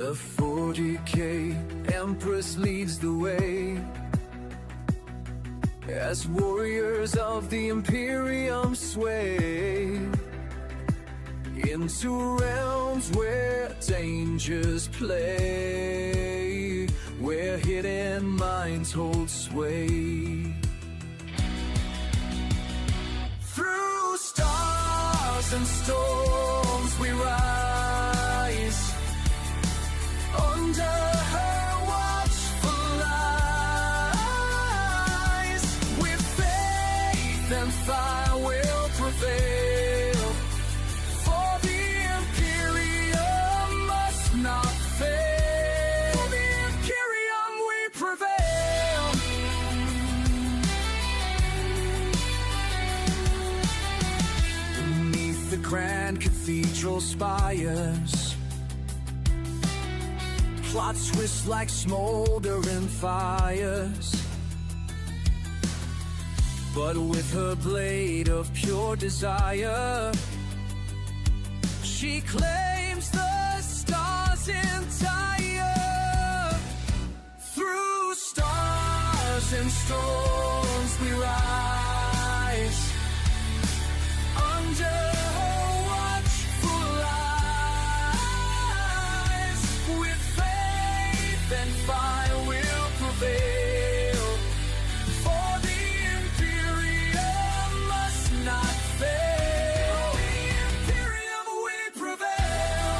The 40K Empress leads the way as warriors of the imperium sway into realms where dangers play, where hidden minds hold sway. Through stars and storms we rise, under her watchful eyes, with faith and fire will prevail, for the imperium must not fail. For the imperium we prevail. Beneath the grand cathedral spires, plots twist like smoldering fires, but with her blade of pure desire, she claims the stars entire. Through stars and storms we rise, under her watchful eyes, with faith and fire will prevail, for the imperium must not fail. The imperium we prevail.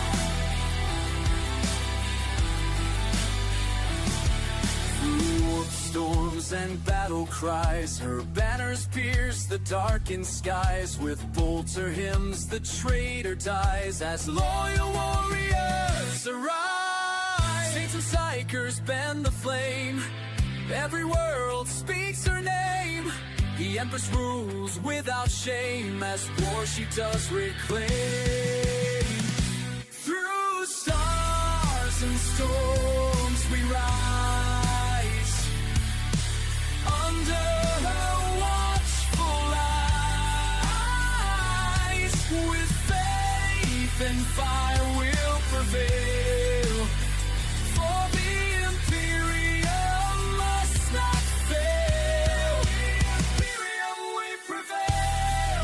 Through warp storms and battle cries, her banners pierce the darkened skies. With bolter hymns the traitor dies, as loyal warriors arise. Saints and psychers bend the flame, every world speaks her name. The Empress rules without shame, as war she does reclaim. Through stars and storms we rise, under her watchful eyes, with faith and fire will prevail, for the imperium must not fail. The imperium we prevail.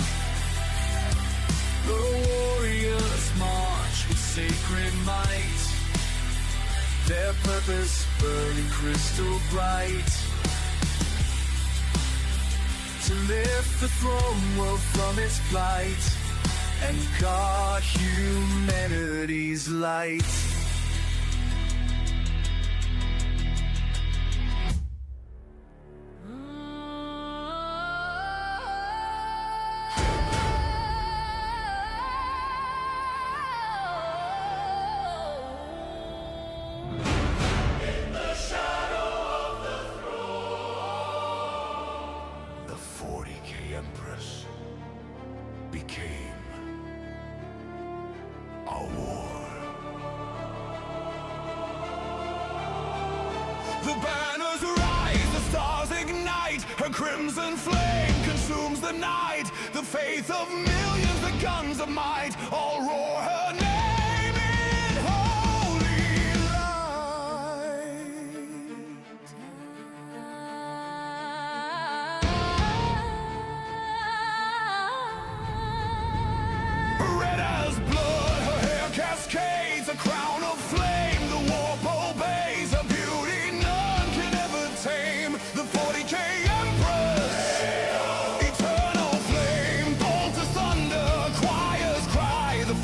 The warriors march with sacred might, their purpose burning crystal bright, to lift the throne world from its plight and guard humanity's light. The 40K Empress became a war. The banners rise, the stars ignite, her crimson flame consumes the night. The faith of millions, the guns of might, all roar her name in holy light. Red as blood, her hair cascades, a crown of flame, the warp obeys, a beauty none can ever tame. The 40K Empress, eternal flame, bolt asunder, choirs cry. The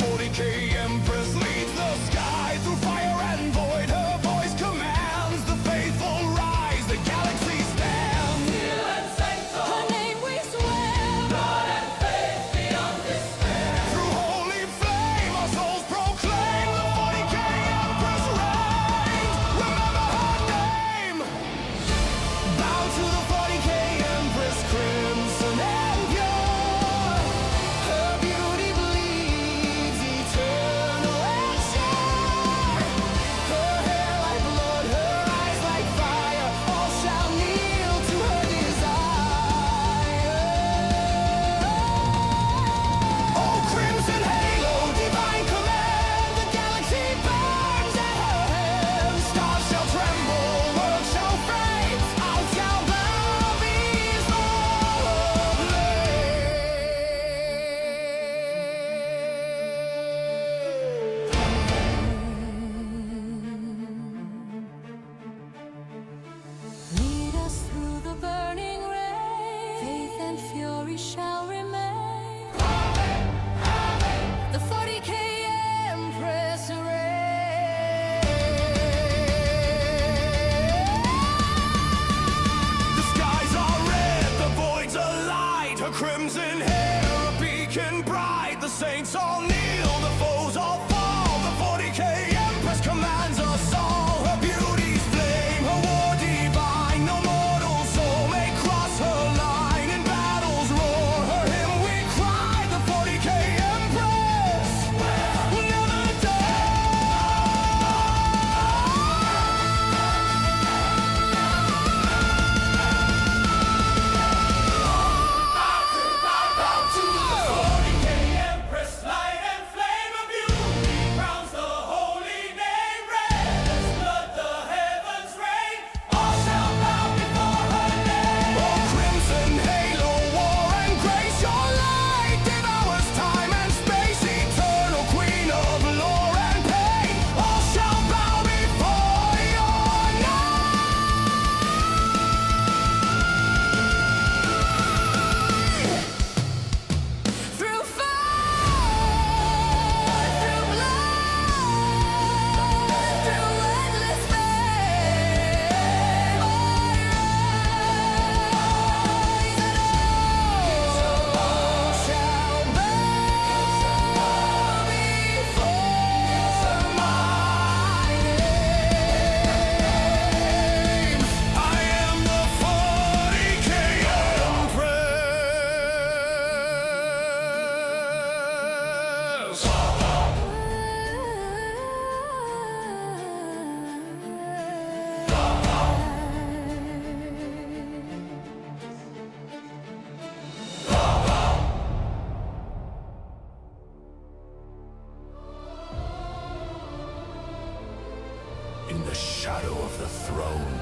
of the throne.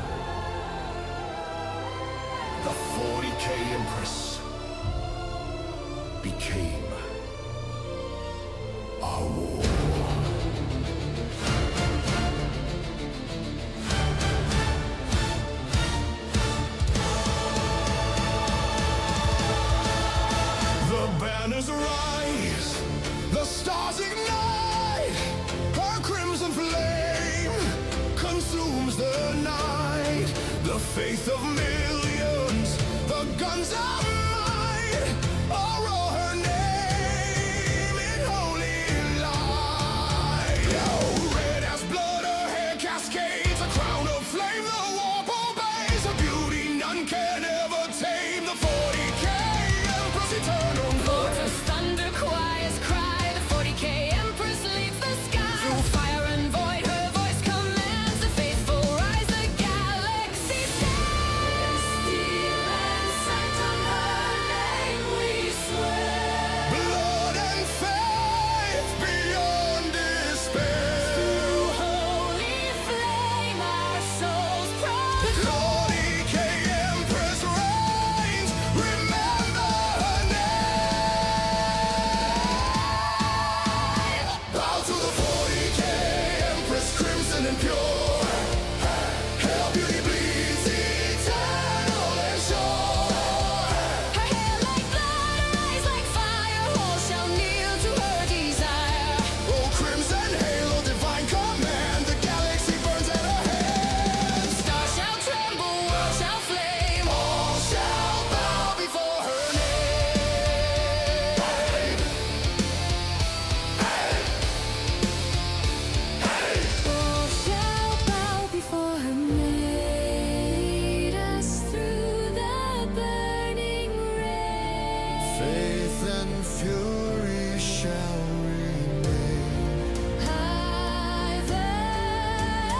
The 40K Empress became our war. The banners rise, the stars ignite, her crimson flame consumes the night. The faith of millions, the guns of might, all roar her name in holy light. Oh, red as blood, her hair cascades, a crown of flame, the warp obeys. Her beauty none can ever tame. The 40K Empress eternal. Mortars, thunder, choirs cry. The 40K Empress leads the sky. Through fire and void, her voice commands. The faithful rise, the galaxy stands. Steel and sight on her name we swear. Blood and faith beyond despair. Through holy flame, our souls pride. 40K Empress reigns, remember her name. Bow to the 40K Empress, crimson and pure. Her beauty bleeds eternal and sure. Her hair like blood, her eyes like fire. All shall kneel to her desire. Oh, crimson halo, divine command, the galaxy burns at her hands. Stars shall tremble, world shall flame. All shall bow before her name. All shall bow before her. Made us through the burning rain. Faith and fury shall remain. High there.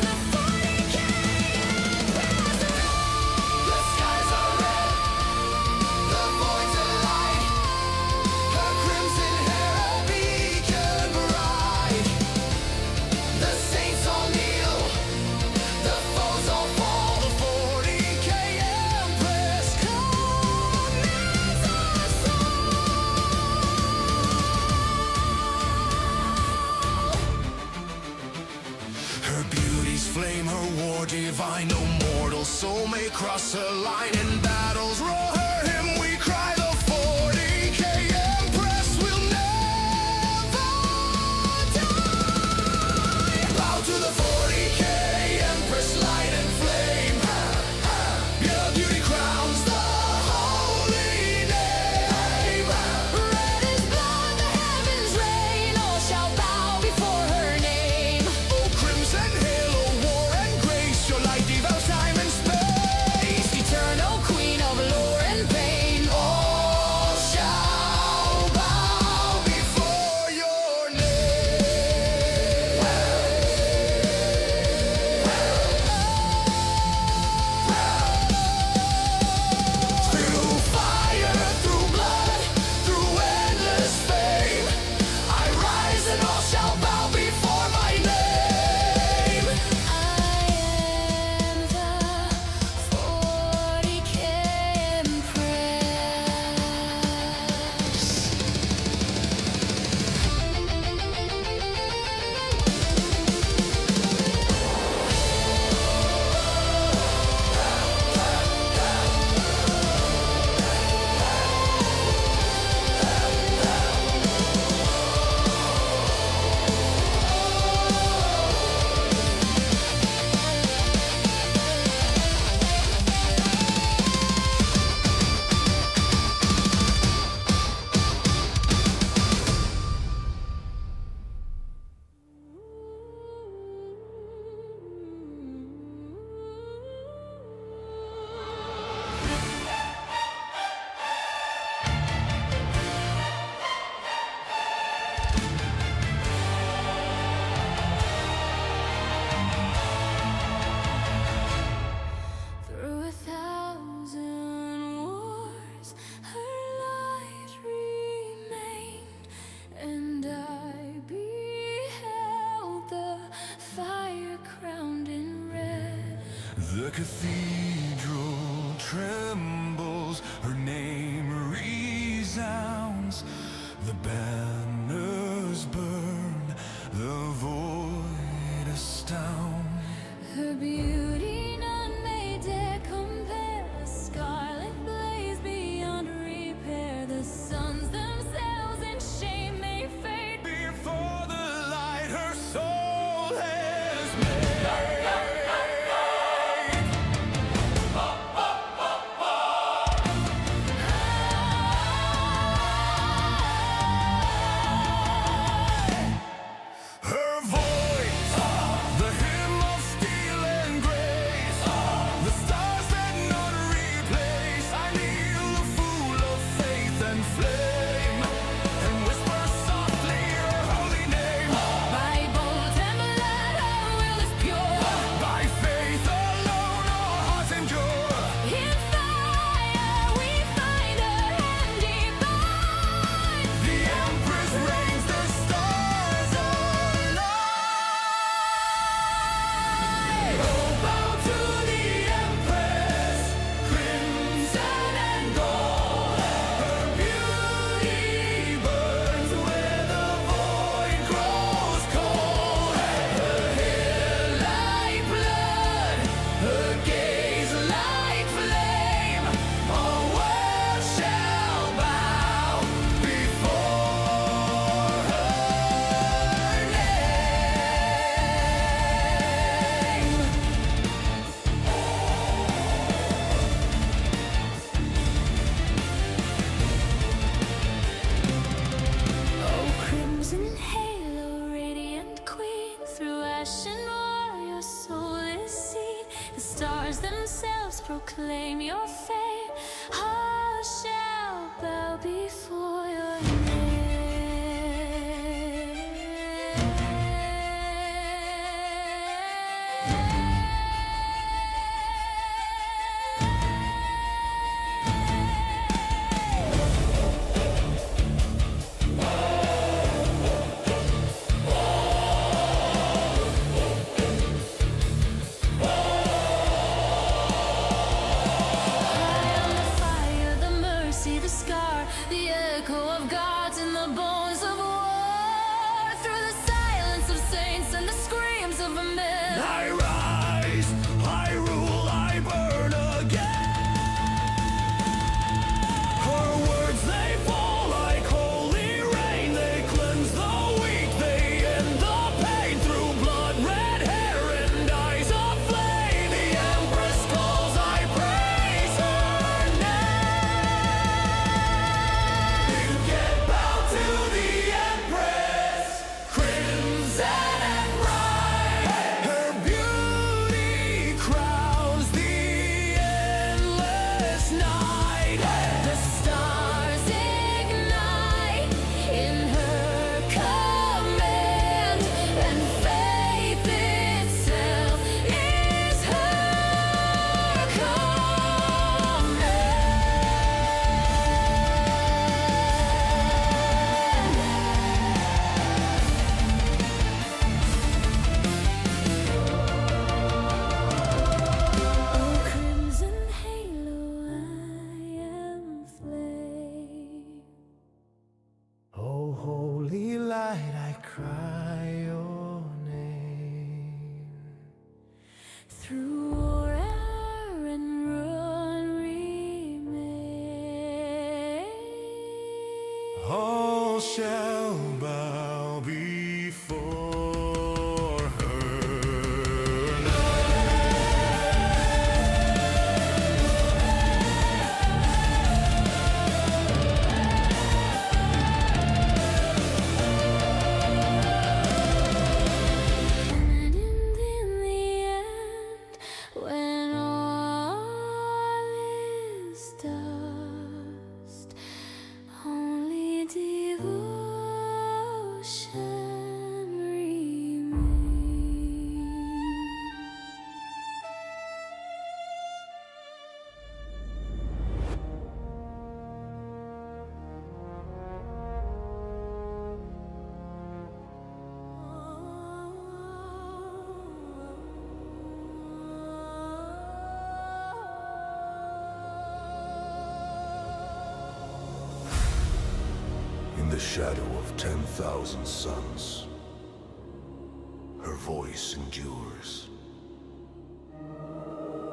The 40K Empress The skies are red, the voids are light. Her crimson hair a beacon bright. The saints all kneel, the foes all fall. The 40K Empress commands us all. Her beauty's flame, her war divine. No mortal soul may cross her line. In battles roar her hymn, we cry. The 40K Empress will never die. Bow to the 40K Empress, light and flame. Your beauty crowns the holy name. red as blood, the heavens reign. All shall bow before her name. Oh, crimson halo, war and grace, your light devours time and space. Eternal queen of lore cathedral trembles, her name resounds. The banners burn, the void astound. Her beauty none may dare compare. The scarlet blaze beyond repair. The suns themselves in shame may fade. Before the light her soul has made. Her voice, the hymn of steel and grace, the stars that none replace. I kneel a fool of faith and flame, and whisper softly her holy name. By bolt and blood her will is pure. By faith alone our hearts endure. In fire we find a hand divine. The Empress reigns, the stars align. Oh, bow to the Empress, crimson and gold. Her beauty burns where the void grows cold. Her hair like blood, her gaze like flame. All world shall bow before her name. Oh, crimson halo, radiant queen, through ash and war your soul is seen. The stars themselves proclaim your fame. All shall bow before your shadow of 10,000 suns, her voice endures.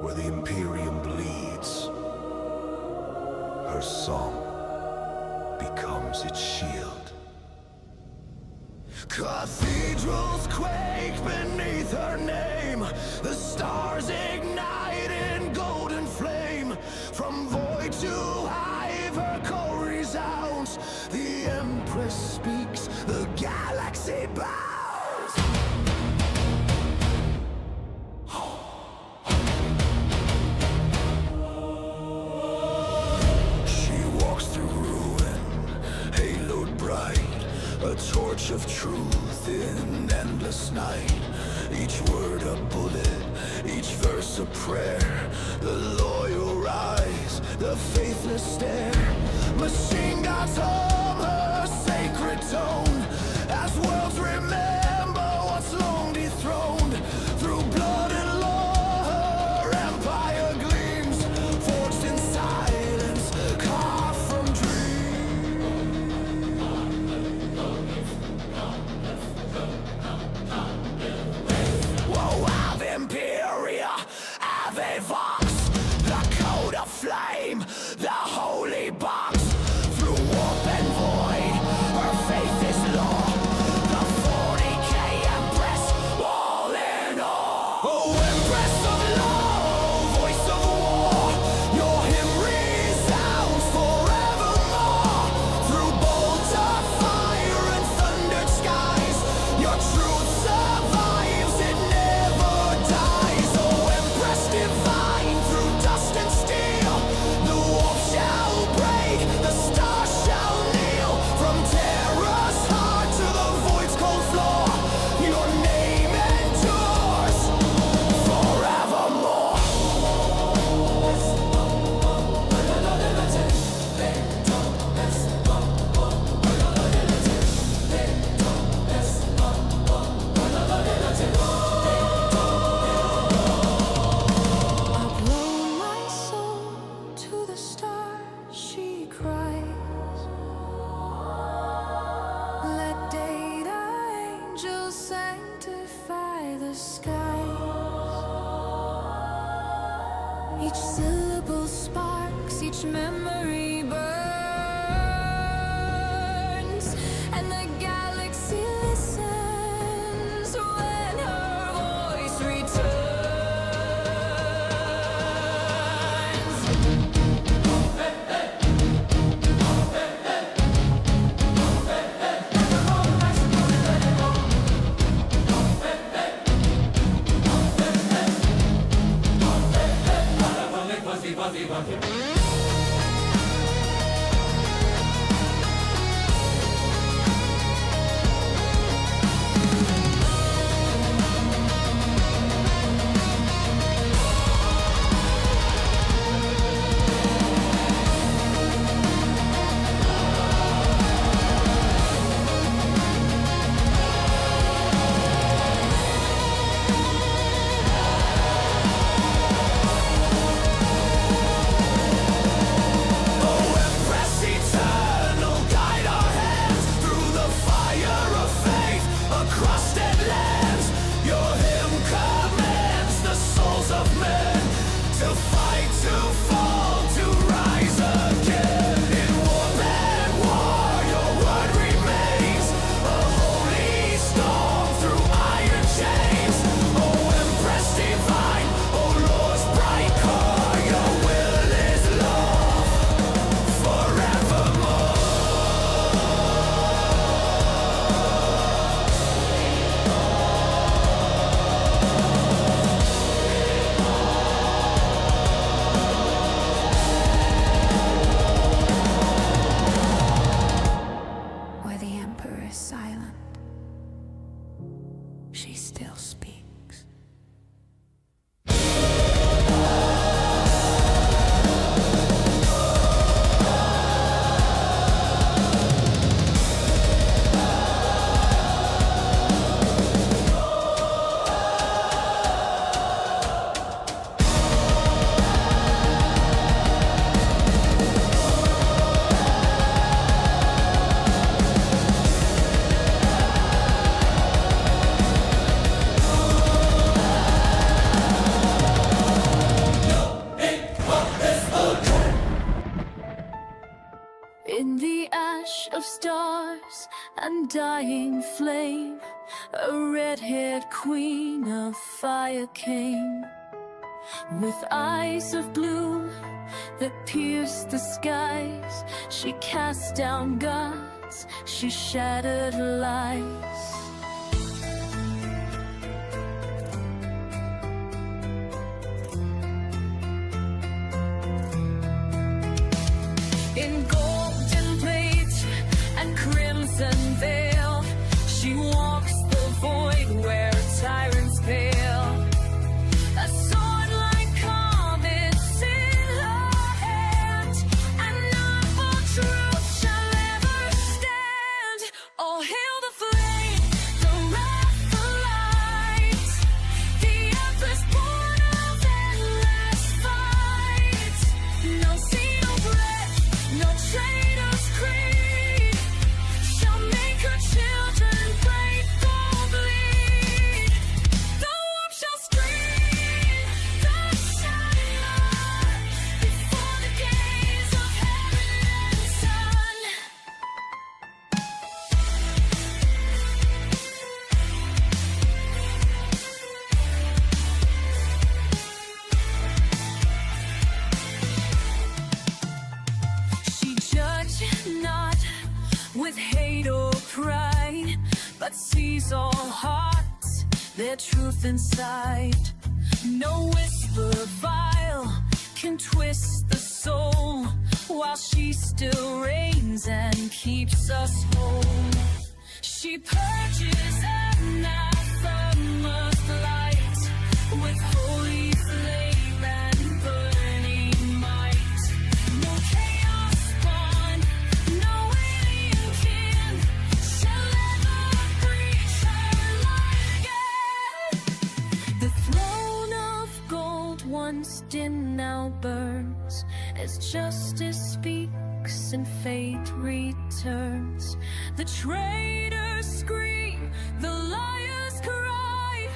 Where the imperium bleeds, her song becomes its shield. Cathedrals quake beneath her name. The stars ignite in golden flame. From void to hive, her call resounds. The Empress speaks, the galaxy bows. She walks through ruin, haloed bright, a torch of truth in endless night. Each word a bullet, each verse a prayer. The loyal rise, the faithless stare. Machine guns hum her sacred tone, as worlds remember what's long dethroned. Through blood and law, her empire gleams, forged in silence, carved from dreams. Whoa, Ave Imperia, Ave Vox, the code of flame, the holy box. Through warp and void, her faith is law. The 40K Empress, all in all. Oh, Empress of law, voice of war, your hymn resounds forevermore. Through bolts of fire and thundered skies, your truth survives, it never dies. Oh, Empress divine, through dust and steel, the warp shall break, the stars shall kneel. From terror's heart to the void's cold floor, your name endures forevermore. Upload my soul to the stars, she cries. Let data angels sanctify the skies. Each syllable sparks, each memory burns, and the galaxy listens when her voice returns. Where the emperor is silent, she still speaks. undying flame, a red-haired queen of fire came. With eyes of blue that pierced the skies, she cast down gods, she shattered lies. In golden plate and crimson veil, she walks the void where tyrants fail. A sword like comets in her hand, and none but truth shall ever stand. All hail the flame, the wrath, the light, the empress born of endless fight. No sea, no breath, no traitor's creed shall make her children break or bleed. The warp shall scream, the shine before the gaze of heaven and sun. She judged not with hate or pride, but sees all hearts, their truth inside. No whisper vile can twist the soul, while she still reigns and keeps us whole. She purges anathema's light with holy flame and burning might. No chaos spawn, no alien kin shall ever breach her light again. The throne of gold, once dim, now burns as justice speaks and fate returns. The traitors scream, the liars cry,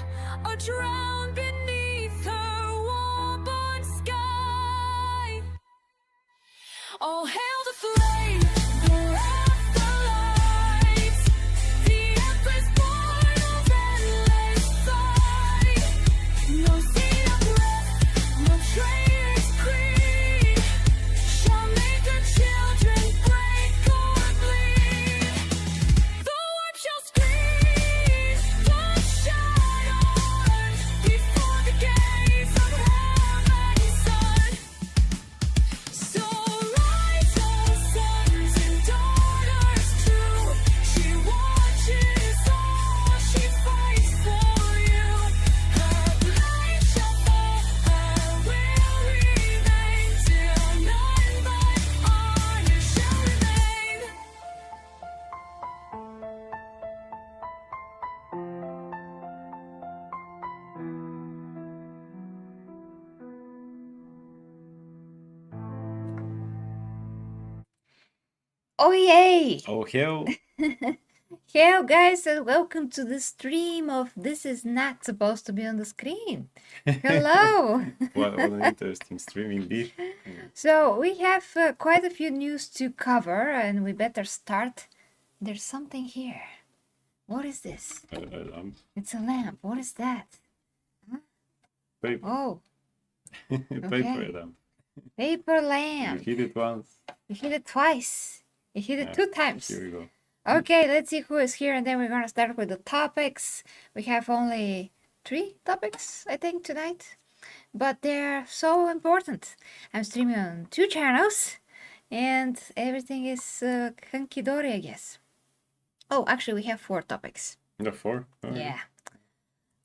are drowned beneath her war-born sky. All hail the flame, the wrath, the light, the empress born of endless fight. No seed of breath, no traitor's creed shall make her children break or bleed. The warp shall scream, the shadow before the gaze of heaven's sun. So rise, O sons and daughters true. She watches all, she fights for you. Her light shall fall, her will remain, till none but honor shall remain. Oh yay! Oh, hell. Hello guys and welcome to the stream of This Is Not Supposed to Be on the Screen. Hello! What an interesting stream indeed. So we have quite a few news to cover and we better start. There's something here. What is this? It's a lamp. What is that? Paper. Oh, Paper lamp. paper You lamp. hit it once. You hit it twice. You hit it Yeah, 2 times. Here we go. Okay, let's see who is here and then we're gonna start with the topics. We have only 3 topics, I think, tonight. But they're so important. I'm streaming on 2 channels and everything is hunky-dory, I guess. Oh, actually we have 4 topics. The 4? Oh, Yeah.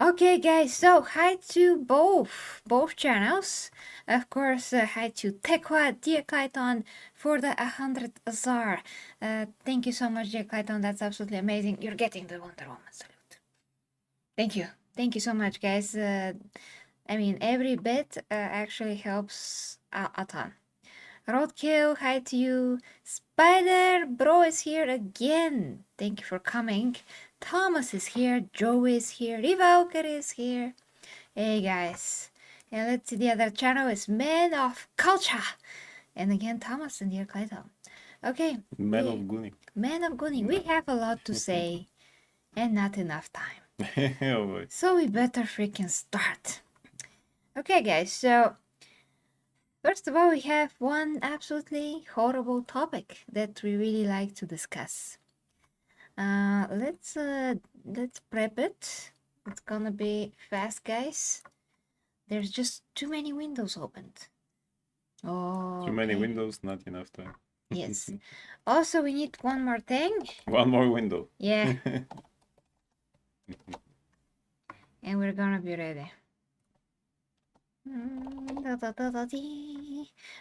Okay, guys, so hi to both channels. Of course, hi to Tekwa, Dear Clayton, for the 100 Azar. Thank you so much, Dear Clayton. That's absolutely amazing. You're getting the Wonder Woman salute. Thank you. Thank you so much, guys. I mean, every bit actually helps a ton. Roadkill, hi to you. Spider Bro is here again. Thank you for coming. Thomas is here. Joe is here. Rivalker is here. Hey guys. And let's see, the other channel is Men of Culture. And again, Thomas and dear Clayton. Okay. Man of Gunning. Man of Gunning. We have a lot to say and not enough time. Oh boy. So we better freaking start. Okay, guys, so first of all, we have one absolutely horrible topic that we really like to discuss. Let's prep it. It's gonna be fast, guys. There's just too many windows opened. Oh, Too many okay. windows, not enough time. Yes. Also, we need one more thing. One more window. Yeah. And we're gonna be ready.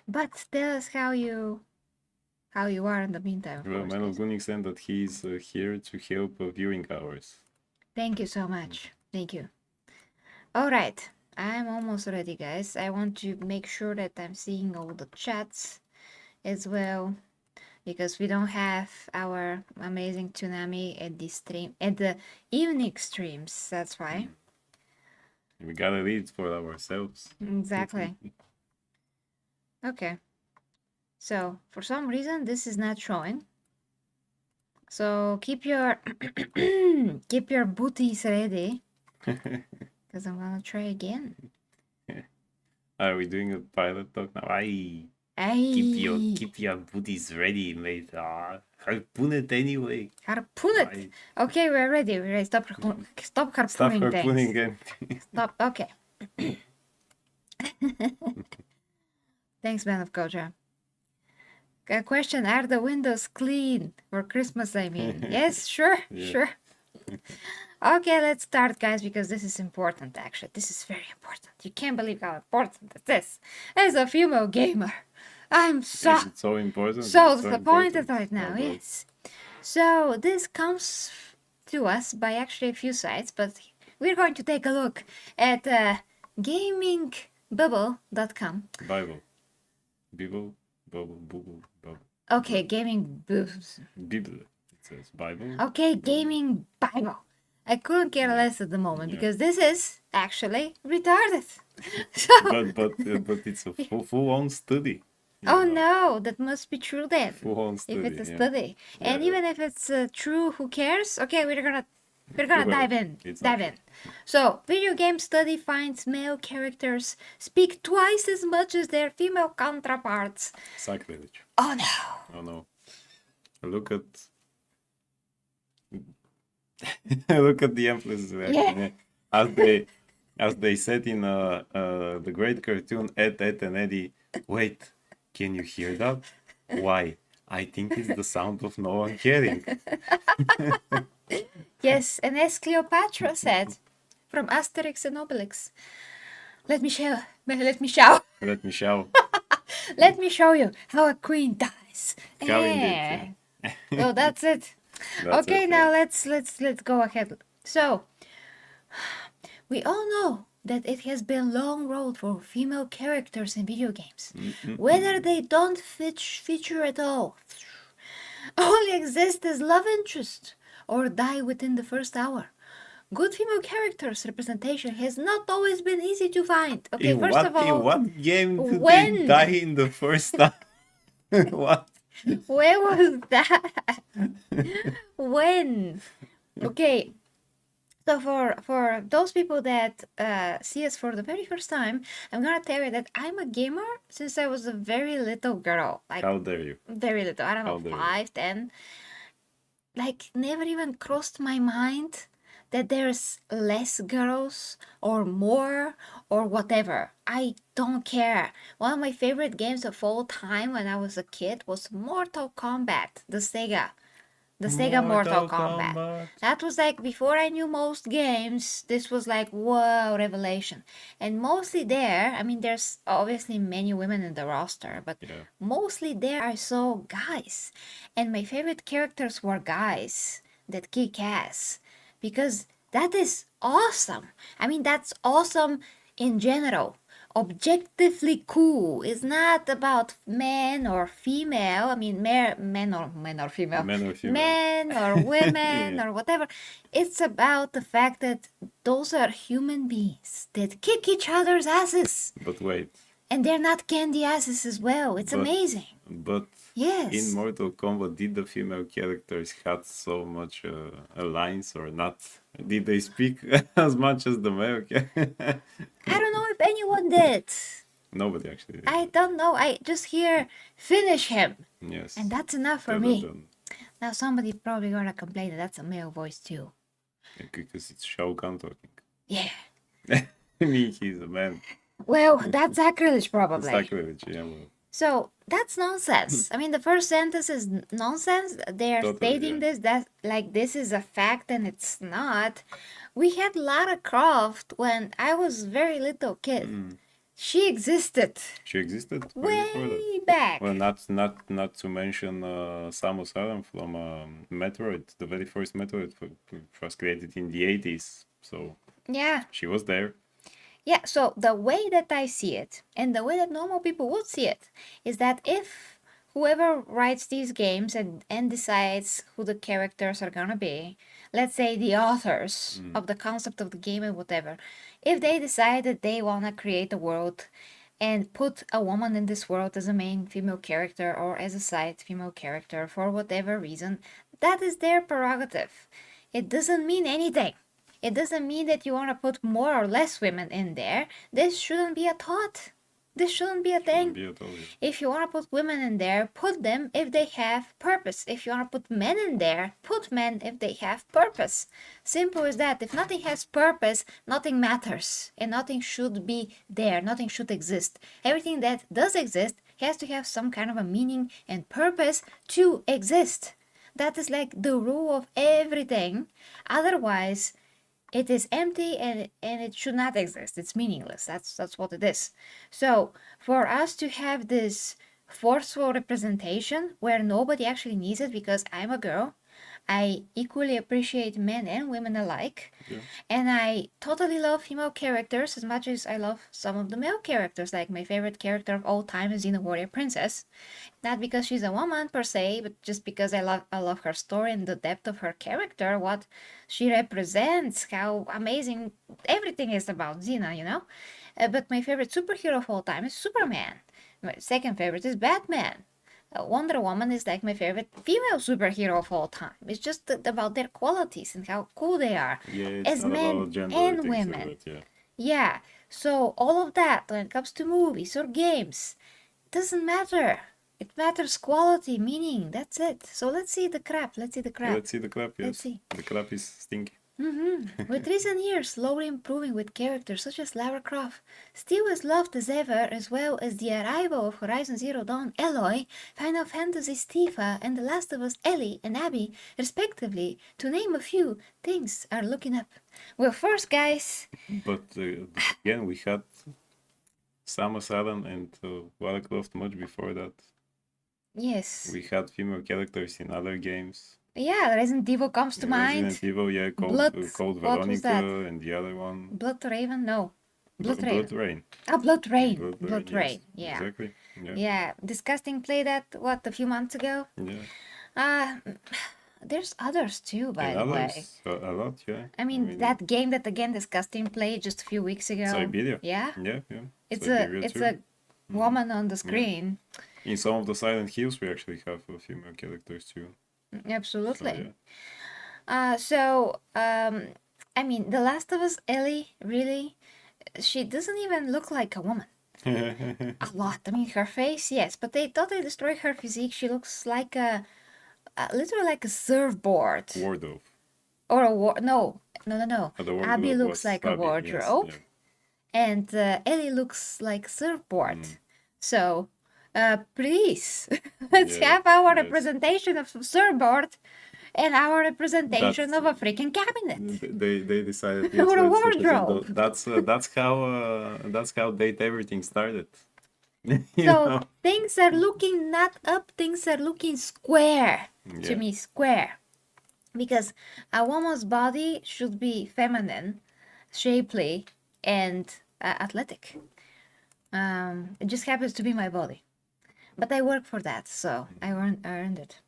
But tell us how you are in the meantime. Of Well, course, Man of guys. Gunning said that he's here to help viewing hours. Thank you so much. Thank you. All right, I'm almost ready, guys. I want to make sure that I'm seeing all the chats as well, because we don't have our amazing Tsunami at the stream at the evening streams. That's why. We gotta read for ourselves. Exactly. Okay. So for some reason this is not showing. So keep your keep your booties ready, because I'm gonna try again. Are we doing a pilot talk now? Aye. Ay, Keep your booties ready, mate. Harpoon it anyway. harpoon it. Aye. Okay, we're ready. We're ready. Stop Stop harpooning harpooning things. and Stop. Okay. Thanks, man of Koja. A question: are the windows clean for Christmas? I mean, yes, sure, Yeah. sure. Okay, let's start, guys, because this is important. Actually, this is very important. You can't believe how important it is. As a female gamer, I'm so Is it so important? so It's disappointed important. right now. Oh, boy. Yes. So this comes to us by actually a few sites, but we're going to take a look at gamingbubble.com. Bible. Bible. Bubble. Bubble. Bubble. Okay, gaming. Bible. It says Bible. Okay, gaming Bible. I couldn't care less at the moment because this is actually retarded. So, But it's a full-on study. you oh know. no, that must be true then. Full-on study. If it's a yeah. study, and Yeah. even if it's true, who cares? Okay, we're gonna Well, dive in. it's not Dive in. So, video game study finds male characters speak twice as much as their female counterparts. Sacrilege. Oh no. Oh no. Look at look at the emphasis reaction. Yeah. As they said in the great cartoon Ed, Ed and Eddie. Wait, can you hear that? Why? I think it's the sound of no one caring. Yes, and as Cleopatra said from Asterix and Obelix, let me show. Let me show. Let me show you how a queen dies. Calvin Yeah. did, So that's it. That's Okay, it, now yeah. let's go ahead. So we all know that it has been long road for female characters in video games, whether they don't feature at all, only exist as love interest, or die within the first hour. Good female characters representation has not always been easy to find. Okay, In first what, of all, in what game did when? they die in the first time? What? where was that? When? Okay. So for those people that see us for the very first time, I'm gonna tell you that I'm a gamer since I was a very little girl, like How dare you? very little. I don't How know, dare you. 5, 10. Like never even crossed my mind that there's less girls or more or whatever. I don't care. One of my favorite games of all time when I was a kid was Mortal Kombat, the Sega. The Sega Mortal Kombat. That was like before I knew most games, this was like whoa, revelation. And mostly there, I mean there's obviously many women in the roster, but Yeah. mostly there I saw guys. And my favorite characters were guys that kick ass. Because that is awesome. I mean that's awesome in general. Objectively cool. It's not about man or female. I mean, men or female. Men or female. Men or women Yeah. or whatever. It's about the fact that those are human beings that kick each other's asses. But wait, And they're not candy asses as well. It's But- amazing. But Yes. in Mortal Kombat, did the female characters had so much lines or not? Did they speak as much as the male? I don't know if anyone did. Nobody actually did. I don't know. I just hear finish him. Yes. And that's enough for Dun, me. dun, Now somebody probably gonna complain that that's a male voice too. dun. Because it's Shao Kahn talking. Yeah. I mean, he's a man. Well, that's sacrilege probably. Sacrilege, yeah. Well, So that's nonsense. I mean, the first sentence is nonsense. They're Totally, stating yeah. this that like this is a fact and it's not. We had Lara Croft when I was very little kid. Mm. She existed she existed way before that. way back. Well, not to mention Samus Aran from Metroid, the very first Metroid was created in the 80s. So Yeah. she was there. Yeah, so the way that I see it, and the way that normal people would see it, is that if whoever writes these games and decides who the characters are gonna be, let's say the authors of the concept of the game and whatever, if they decide that they wanna create a world and put a woman in this world as a main female character or as a side female character for whatever reason, that is their prerogative. It doesn't mean anything. It doesn't mean that you want to put more or less women in there. This shouldn't be a thought. This shouldn't be a thing. Be at all, yeah. If you want to put women in there, put them if they have purpose. If you want to put men in there, put men if they have purpose. Simple as that. If nothing has purpose, nothing matters. And nothing should be there. Nothing should exist. Everything that does exist has to have some kind of a meaning and purpose to exist. That is like the rule of everything. Otherwise, it is empty and it should not exist. It's meaningless. That's what it is. So for us to have this forceful representation where nobody actually needs it, because I'm a girl, I equally appreciate men and women alike. Yeah. And I totally love female characters as much as I love some of the male characters. Like my favorite character of all time is Xena Warrior Princess. Not because she's a woman per se, but just because I love her story and the depth of her character, what she represents, how amazing everything is about Xena, you know? But my favorite superhero of all time is Superman. My second favorite is Batman. Wonder Woman is like my favorite female superhero of all time. It's just about their qualities and how cool they are Yeah, it's as not men about gender and things like women. that, yeah. Yeah, so all of that when it comes to movies or games doesn't matter. It matters quality, meaning. That's it. So let's see the crap. Let's see the Yeah, crap. let's see the crap, yes. Let's see. The crap is stinky. With recent years slowly improving with characters such as Lara Croft, still as loved as ever, as well as the arrival of Horizon Zero Dawn Aloy, Final Fantasy's Tifa, and The Last of Us Ellie and Abby, respectively, to name a few, things are looking up. Well, first, guys, But again, we had Samus Aran and Lara Croft much before that. yes. We had female characters in other games. Yeah, Resident Evil comes to mind. Resident Evil, yeah, Code Blood- Code what was that? Veronica, and the other one. Blood Raven? No. Blood Raven. Blood Rain. Ah, Blood Rain. Blood Blood Rain, Rain. yes, Yeah. Exactly. Yeah. Yeah. Disgusting play that, what, a few months ago? Yeah. There's others too, by And the way. others, a lot, yeah. I mean, that game that again Disgusting played just a few weeks ago. Siberia. Yeah. Yeah, yeah. It's Siberia it's too. a woman on the screen. In some of the Silent Hills, we actually have female characters too. So, Absolutely. yeah. I mean, The Last of Us Ellie, really, she doesn't even look like a woman. A lot. I mean, her face, yes, but they totally destroyed her physique. She looks like literally like a surfboard Wardove. or a no. The wardrobe Abby looks was like a Abby, yes, wardrobe, yeah. and Ellie looks like surfboard. Mm. So, please, let's Yeah, have our yes. representation of surfboard and our representation of a freaking cabinet. They decided Or a let's represent wardrobe. that's how Date Everything started. You So know? things are looking not up, things are looking square to Yeah. me, square. Because a woman's body should be feminine, shapely, and athletic. It just happens to be my body. But I work for that, so I earned it.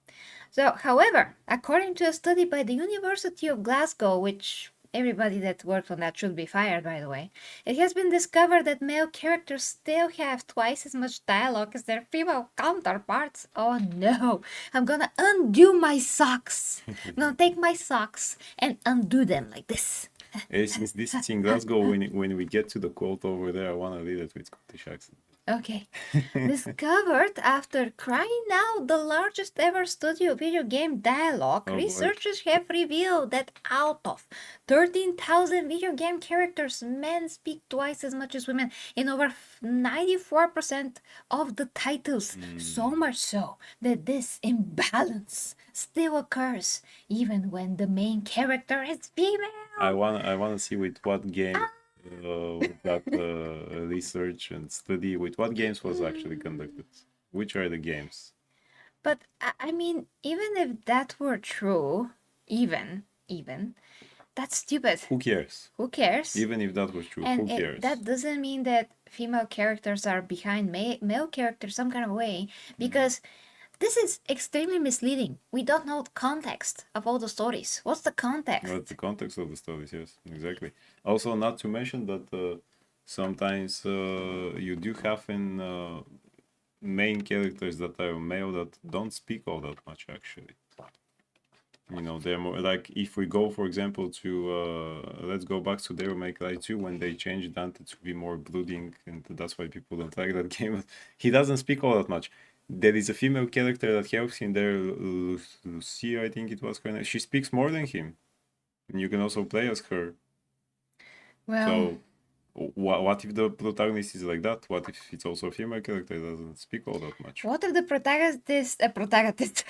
So, however, according to a study by the University of Glasgow, which everybody that worked on that should be fired, by the way. It has been discovered that male characters still have twice as much dialogue as their female counterparts. Oh no, I'm gonna undo my socks. I'm gonna take my socks and undo them like this. Since this is in Glasgow, when we get to the quote over there, I want to read it with Scottish accent. Okay. Discovered after crying out the largest ever studio video game dialogue, boy. researchers have revealed that out of 13,000 video game characters, men speak twice as much as women in over 94% of the titles. So much so that this imbalance still occurs even when the main character is female. I want to see with what game that research and study, with what games was actually conducted. Which are the games? But I mean, even if that were true, even, that's stupid. Who cares? Who cares? Even if that was true, And who cares? that doesn't mean that female characters are behind male characters some kind of way, because this is extremely misleading. We don't know the context of all the stories. What's the context? That's the context of the stories, yes, exactly. Also, not to mention that sometimes you do have in main characters that are male that don't speak all that much, actually. You know, they're more like, if we go, for example, to let's go back to Devil May Cry 2 when they changed Dante to be more brooding, and that's why people don't like that game. He doesn't speak all that much. There is a female character that helps him there, Lucia, I think it was her name. She speaks more than him. And you can also play as her. Well, So, what if the protagonist is like that? What if it's also a female character that doesn't speak all that much? what if the protagonist, Protagonist.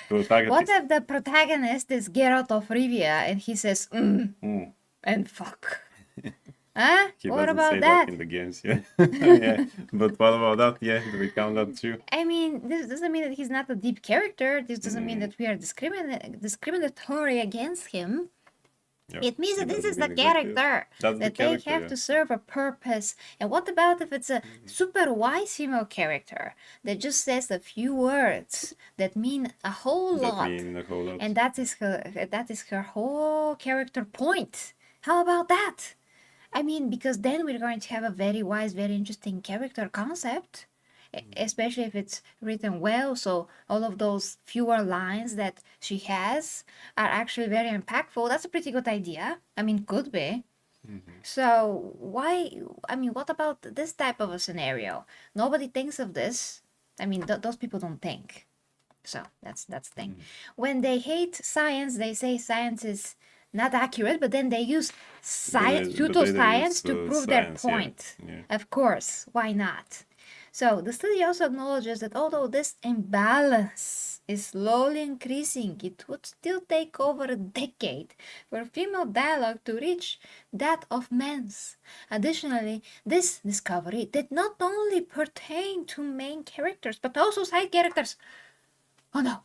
what if the protagonist is Geralt of Rivia and he says, Mm. and fuck? Huh? He What doesn't about say that? in the games, yeah. Yeah. But what about that? Yeah, do we count that too? I mean, this doesn't mean that he's not a deep character. This doesn't mean that we are discriminatory against him. Yeah. It means that this is the Doesn't mean exactly that. character, That's the that character, they have yeah. to serve a purpose. And what about if it's a super wise female character that just says a few words that mean a whole That lot, mean a whole lot. and that is her whole character point? How about that? I mean, because then we're going to have a very wise, very interesting character concept, especially if it's written well. So all of those fewer lines that she has are actually very impactful. That's a pretty good idea. I mean, could be. So why? I mean, what about this type of a scenario? Nobody thinks of this. I mean, those people don't think. So that's the thing. When they hate science, they say science is not accurate, but then they use science, But later pseudoscience use, to prove their science, yeah. point. Yeah. Of course, why not? So the study also acknowledges that although this imbalance is slowly increasing, it would still take over a decade for female dialogue to reach that of men's. Additionally, this discovery did not only pertain to main characters, but also side characters. Oh no.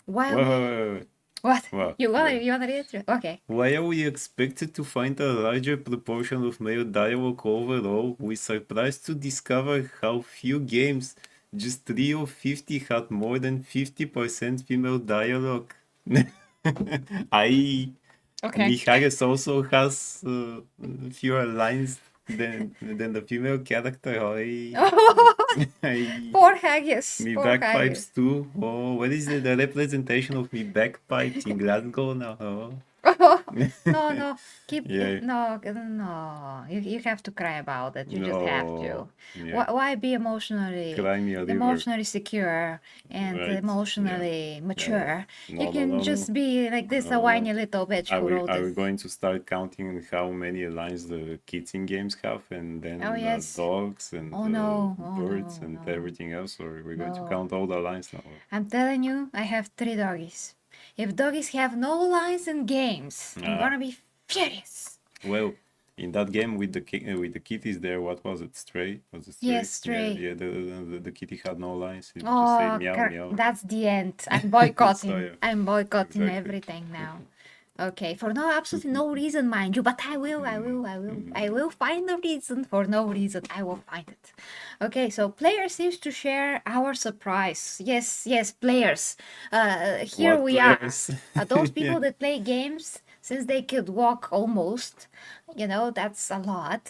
While Wait. what? What? You wanna Wait. read it through? Okay. Why are we expected to find a larger proportion of male dialogue overall? We're surprised to discover how few games, just 3 of 50, had more than 50% female dialogue. Okay. Miharis also has fewer lines than the female character. Poor Haggis. Me Poor bagpipes Haggis. too. Oh, what is the representation of me bagpipes in Glasgow now? Oh. No, keep Yeah. no. You have to cry about it. You just have to. No, yeah. Why be emotionally Cry me a river. emotionally secure and Right, emotionally mature? No, You no, can no, just no. be like this, a No, whiny no. little bitch Are who we, wrote are we this. going to start counting how many lines the kids in games have, and then Oh, yes. dogs and Oh, no. Oh, birds no, and no. everything else? Or are we going No. to count all the lines now? I'm telling you, I have 3 doggies. If doggies have no lines in games, I'm Ah. gonna be furious. Well, in that game with the kitties there, what was it? Stray? Was it Stray? Yes, Stray. Yeah, the kitty had no lines. It just Oh, said meow meow. that's the end. I'm boycotting. So, yeah. I'm boycotting Exactly. everything now. Okay, for no absolutely no reason, mind you, but I will find a reason. For no reason, I will find it. Okay, so player seems to share our surprise. Yes, players. Here What we players? are. Those people Yeah. that play games since they could walk almost, that's a lot.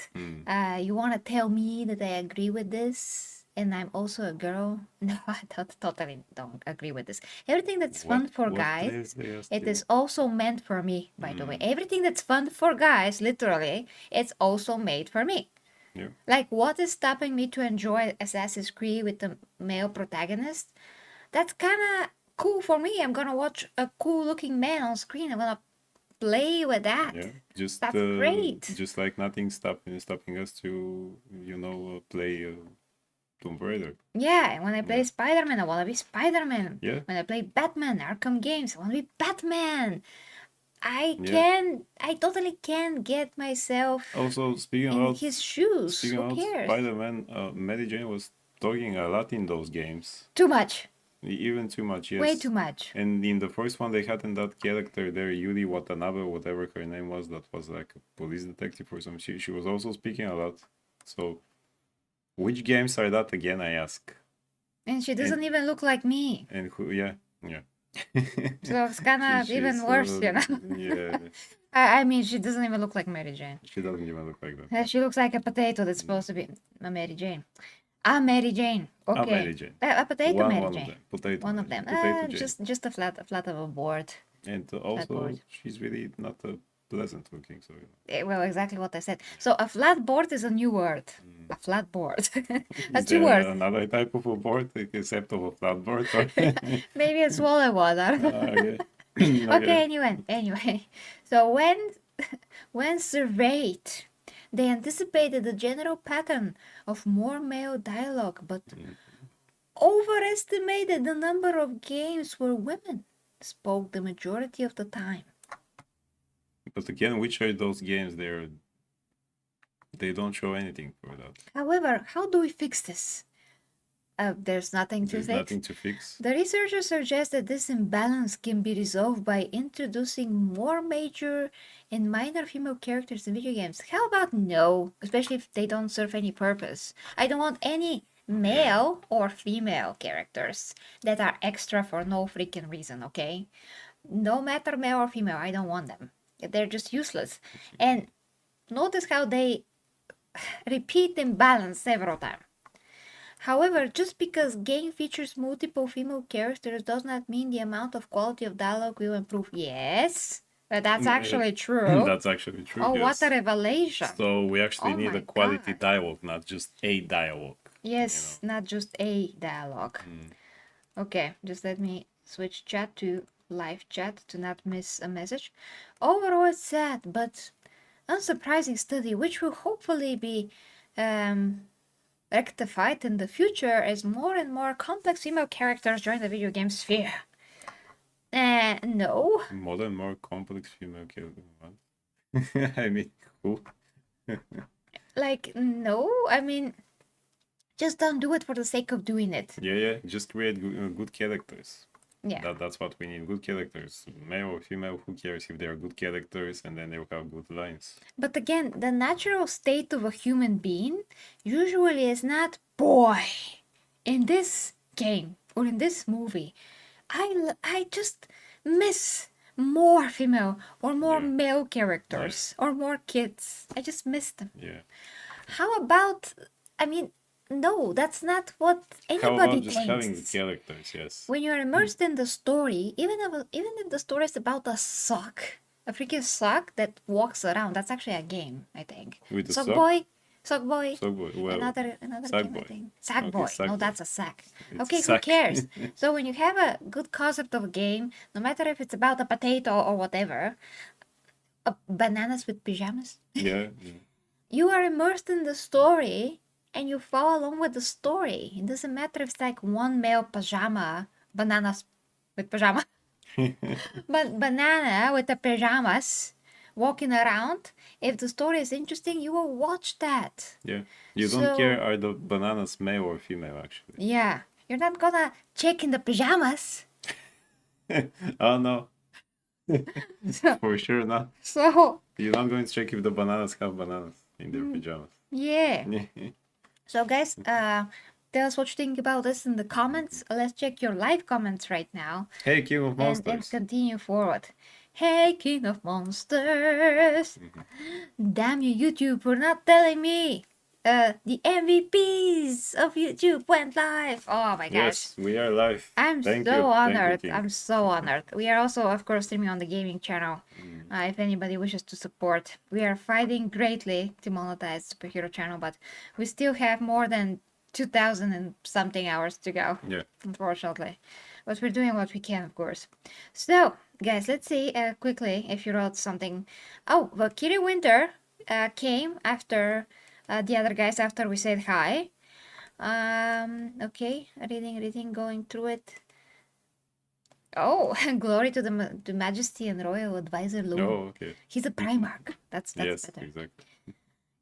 You want to tell me that I agree with this and I'm also a girl? No, I totally don't agree with this. Everything that's fun for What guys, players they asked it you? is also meant for me, by the way. Everything that's fun for guys, literally, it's also made for me. Yeah. Like, what is stopping me to enjoy Assassin's Creed with the male protagonist? That's kind of cool for me. I'm gonna watch a cool looking man on screen. I'm gonna play with that. Yeah, just That's great. just like nothing stopping us to play Tomb Raider. Yeah, when I play Spider-Man, I want to be Spider-Man. Yeah. When I play Batman, Arkham games, I want to be Batman. Yeah. I totally can get myself Also, speaking in about his shoes. speaking Who about cares? Spider-Man, Mary Jane was talking a lot in those games, Too much. even too much. Yes, Way too much. And in the first one, they had in that character there, Yuri Watanabe, whatever her name was, that was like a police detective or something. She was also speaking a lot. So, which games are that again? I ask. And she doesn't even look like me. And who? Yeah, yeah. So it's kind of even worse, Yeah, I mean, she doesn't even look like Mary Jane. she doesn't even look like that. She looks like a potato that's supposed to be a Mary Jane. A Mary Jane. Okay. A Mary Jane. A potato One Mary of Jane. them. Potato. One of Mary them. Jane. Potato Jane. Just a flat of a board. And also, board. she's really not pleasant looking. So Well, exactly what I said. So a flat board is a new word. A flat board. That's is two there words. another type of a board except of a flat board? Or... Maybe a swallow one. I don't know. okay. Okay, anyway. So when surveyed, they anticipated the general pattern of more male dialogue, but overestimated the number of games where women spoke the majority of the time. But again, which are those games? They don't show anything for that. However, how do we fix this? There's nothing to There's fix. nothing to fix. The researchers suggest that this imbalance can be resolved by introducing more major and minor female characters in video games. How about no? Especially if they don't serve any purpose. I don't want any male or female characters that are extra for no freaking reason, okay? No matter male or female, I don't want them. They're just useless. And notice how they repeat imbalance several times. However, just because game features multiple female characters does not mean the amount of quality of dialogue will improve. Yes, but that's actually true. That's actually true. Oh, yes. what a revelation. So we actually Oh need my a quality God. dialogue, not just a dialogue. Yes, not just a dialogue. Okay, just let me switch chat to live chat to not miss a message. Overall, it's sad, but unsurprising study, which will hopefully be rectified in the future as more and more complex female characters join the video game sphere. No. More and more complex female character. What? I mean, who? Like, no. I mean, just don't do it for the sake of doing it. Yeah. Just create good characters. Yeah. That's what we need. Good characters, male or female. Who cares if they are good characters and then they'll have good lines. But again, the natural state of a human being usually is not boy. In this game or in this movie, I just miss more female or more male characters or more kids. I just miss them. Yeah. How about, I mean, no, that's not what How anybody about just thinks. having the characters? Yes. When you're immersed in the story, even if the story is about a sock, a freaking sock that walks around, that's actually a game, I think. With the Sock sock? boy. Sockboy. Well, Another Sack game, I boy. think. Sack Okay, boy. Sack No, boy. that's a sack. It's Okay, a who sack. cares? So when you have a good concept of a game, no matter if it's about a potato or whatever, bananas with pajamas, yeah. you are immersed in the story and you follow along with the story. It doesn't matter if it's like one male pajama, bananas with pajama, but banana with the pajamas walking around. If the story is interesting, you will watch that. Yeah. You don't So- care are the bananas male or female actually. Yeah, you're not gonna check in the pajamas. Oh no. So, For sure not. so You're not going to check if the bananas have bananas in their pajamas. yeah. So guys, tell us what you think about this in the comments. Let's check your live comments right now Hey, King of and Monsters. continue forward. Hey, King of Monsters. Damn you, YouTube, for not telling me. The MVPs of YouTube went live. Oh my gosh. Yes, we are live. I'm Thank so you. honored. Thank you, King. I'm so honored. We are also, of course, streaming on the gaming channel. If anybody wishes to support, we are fighting greatly to monetize superhero channel, but we still have more than 2,000 and something hours to go. Yeah. Unfortunately, but we're doing what we can, of course. So, guys, let's see quickly if you wrote something. Oh, well, Kitty Winter came after the other guys after we said hi. Okay, reading, going through it. Oh, glory to the Majesty and Royal Advisor Loom. Oh, okay. He's a Primarch. That's Yes, better. exactly.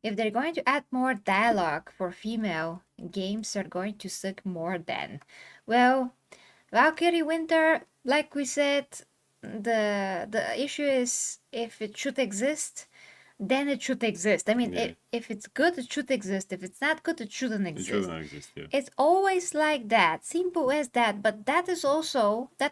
If they're going to add more dialogue for female, games are going to suck more then. Well, Valkyrie Winter, like we said, the issue is if it should exist, then it should exist. I mean, Yeah. if it's good, it should exist. If it's not good, it shouldn't It exist. shouldn't exist, yeah. It's always like that, simple as that. But that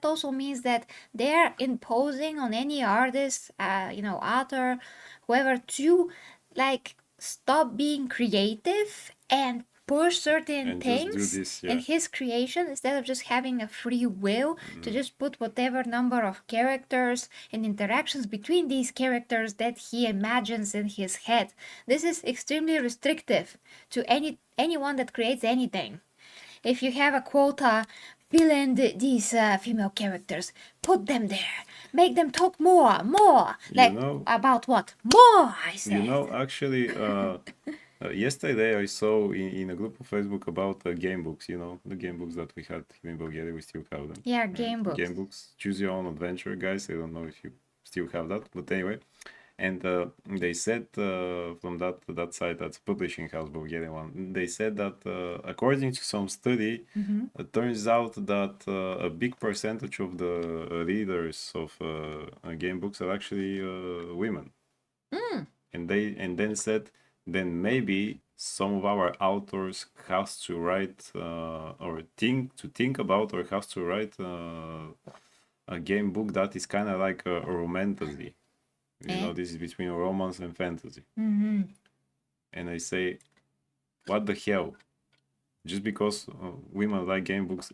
also means that they're imposing on any artist, author, whoever, to like stop being creative and push certain And just do things this, in yeah. his creation instead of just having a free will to just put whatever number of characters and interactions between these characters that he imagines in his head. This is extremely restrictive to anyone that creates anything. If you have a quota, fill in these female characters, put them there, make them talk more. Like, about what? More, I said. Actually, yesterday I saw in a group of Facebook about game books, the game books that we had in Bulgaria, we still have them. Yeah, game books. Game books. Choose your own adventure, guys. I don't know if you still have that, but anyway. And they said from that site, that's publishing house, Bulgarian one, they said that according to some study, it turns out that a big percentage of the readers of game books are actually women. And then said, then maybe some of our authors has to write or think about or has to write a game book that is kind of like a romantasy. This is between romance and fantasy. And I say, what the hell? Just because women like game books,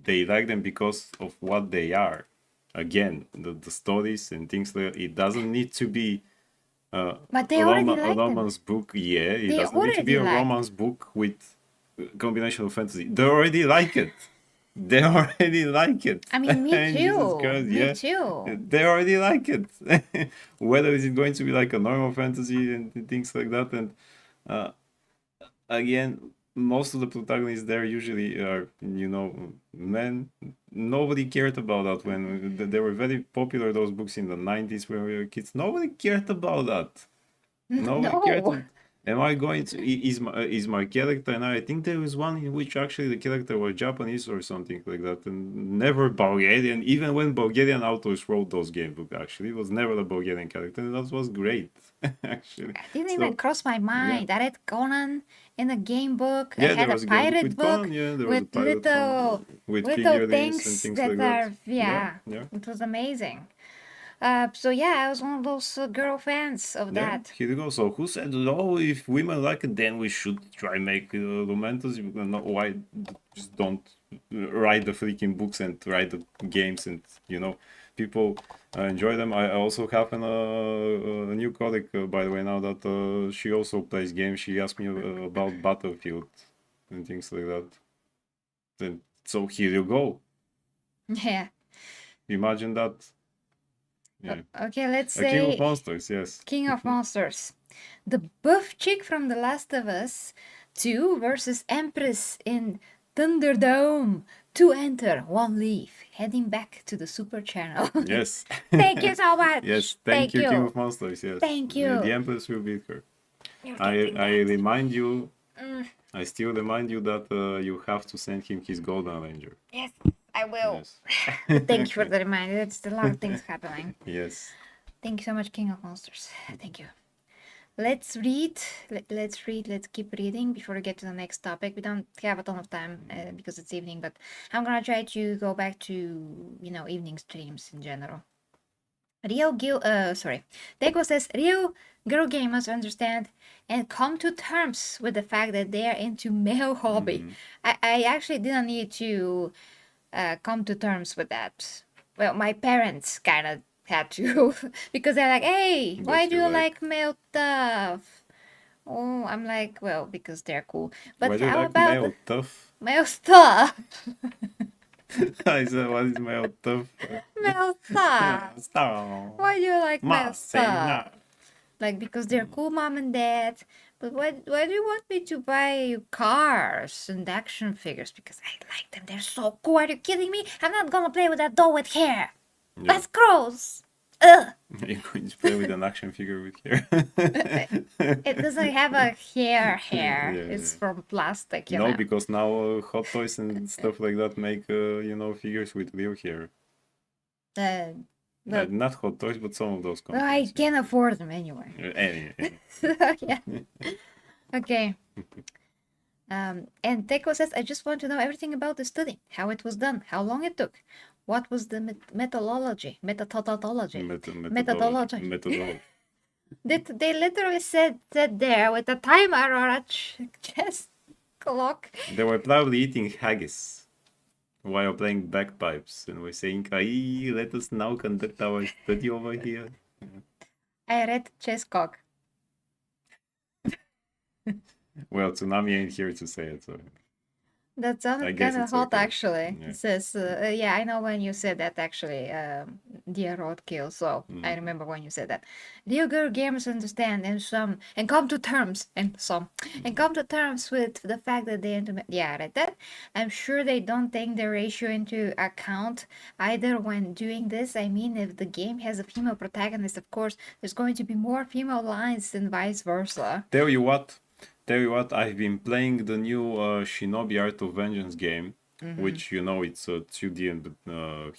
they like them because of what they are. Again, the stories and things like that, it doesn't need to be but they a already like romance book. Yeah, it They doesn't need to be a already like romance book with a combination of fantasy. They already like it. They already like it. I mean, me And Jesus too. Christ, Me yeah. too. They already like it. Whether is it going to be like a normal fantasy and things like that. And again, most of the protagonists there usually are, men. Nobody cared about that when they were very popular, those books in the 90s when we were kids. Nobody cared about that. Nobody cared. No. Am I going to is my character? And I think there was one in which actually the character was Japanese or something like that, and never Bulgarian. Even when Bulgarian authors wrote those game books, actually, it was never a Bulgarian character, and that was great. Actually, It didn't even cross my mind. I read Conan in a game book. I yeah, had there was a a game pirate with book Conan, yeah, there was a with pirate little with little figurines and things things that like are that. yeah. It was amazing. So yeah, I was one of those girl fans of Yeah, that. here you go. So who said, oh, if women like it, then we should try make romantasy? No, why just don't write the freaking books and write the games and, people enjoy them. I also have a new colleague, by the way, now that she also plays games. She asked me about Battlefield and things like that. And so here you go. Yeah. Imagine that. Yeah. Okay, let's A King of say Monsters, yes. King of Monsters. The buff chick from The Last of Us 2 versus Empress in Thunderdome. 2 enter, 1 leave. Heading back to the Super Channel. Yes. Thank you so much. Yes, thank you, King of Monsters, yes. Thank you. The Empress will beat her. You're I getting that. remind you, I still remind you that you have to send him his Golden Ranger. Yes, I will. Yes. Thank you for the reminder. It's a lot of things happening. Yes. Thank you so much, King of Monsters. Thank you. Let's read. Let's read. Let's keep reading before we get to the next topic. We don't have a ton of time because it's evening, but I'm gonna try to go back to evening streams in general. Deco says real girl gamers understand and come to terms with the fact that they are into male hobby. I actually didn't need to come to terms with that. Well, my parents kind of had to because they're like, "Hey, why What do you you like? like male stuff?" Oh, I'm like, well, because they're cool. But Why do you how like about male tough? male stuff? I said, what is male tough? Male stuff. Stop. Why do you like Ma, male say no. stuff? Like because they're cool, mom and dad. But why do you want me to buy you cars and action figures? Because I like them. They're so cool. Are you kidding me? I'm not gonna play with that doll with hair. Yeah. That's gross. Ugh. You're going to play with an action figure with hair. It doesn't have a hair. Yeah, It's yeah. from plastic, you No, know. because now Hot Toys and stuff like that make, figures with real hair. But Not Hot Toys, but some of those well, I companies. can afford them anyway. Anyway. Yeah. Okay. And Teko says, I just want to know everything about the study, how it was done, how long it took, what was the methodology. Methodology. They literally said that there with a timer or a chess clock. They were probably eating haggis while playing bagpipes and were saying, "Ai, let us now conduct our study over here." I read chess cock. Well, Tsunami ain't here to say it, so That I sounded guess kind of it's hot, okay. actually. Yeah. It says, yeah, I know when you said that, actually, dear roadkill. So I remember when you said that. Real girl gamers understand and come to terms with the fact that they yeah, I read that. I'm sure they don't take the ratio into account either when doing this. I mean, if the game has a female protagonist, of course, there's going to be more female lines and vice versa. Tell you what, I've been playing the new Shinobi Art of Vengeance game, which, it's a 2D and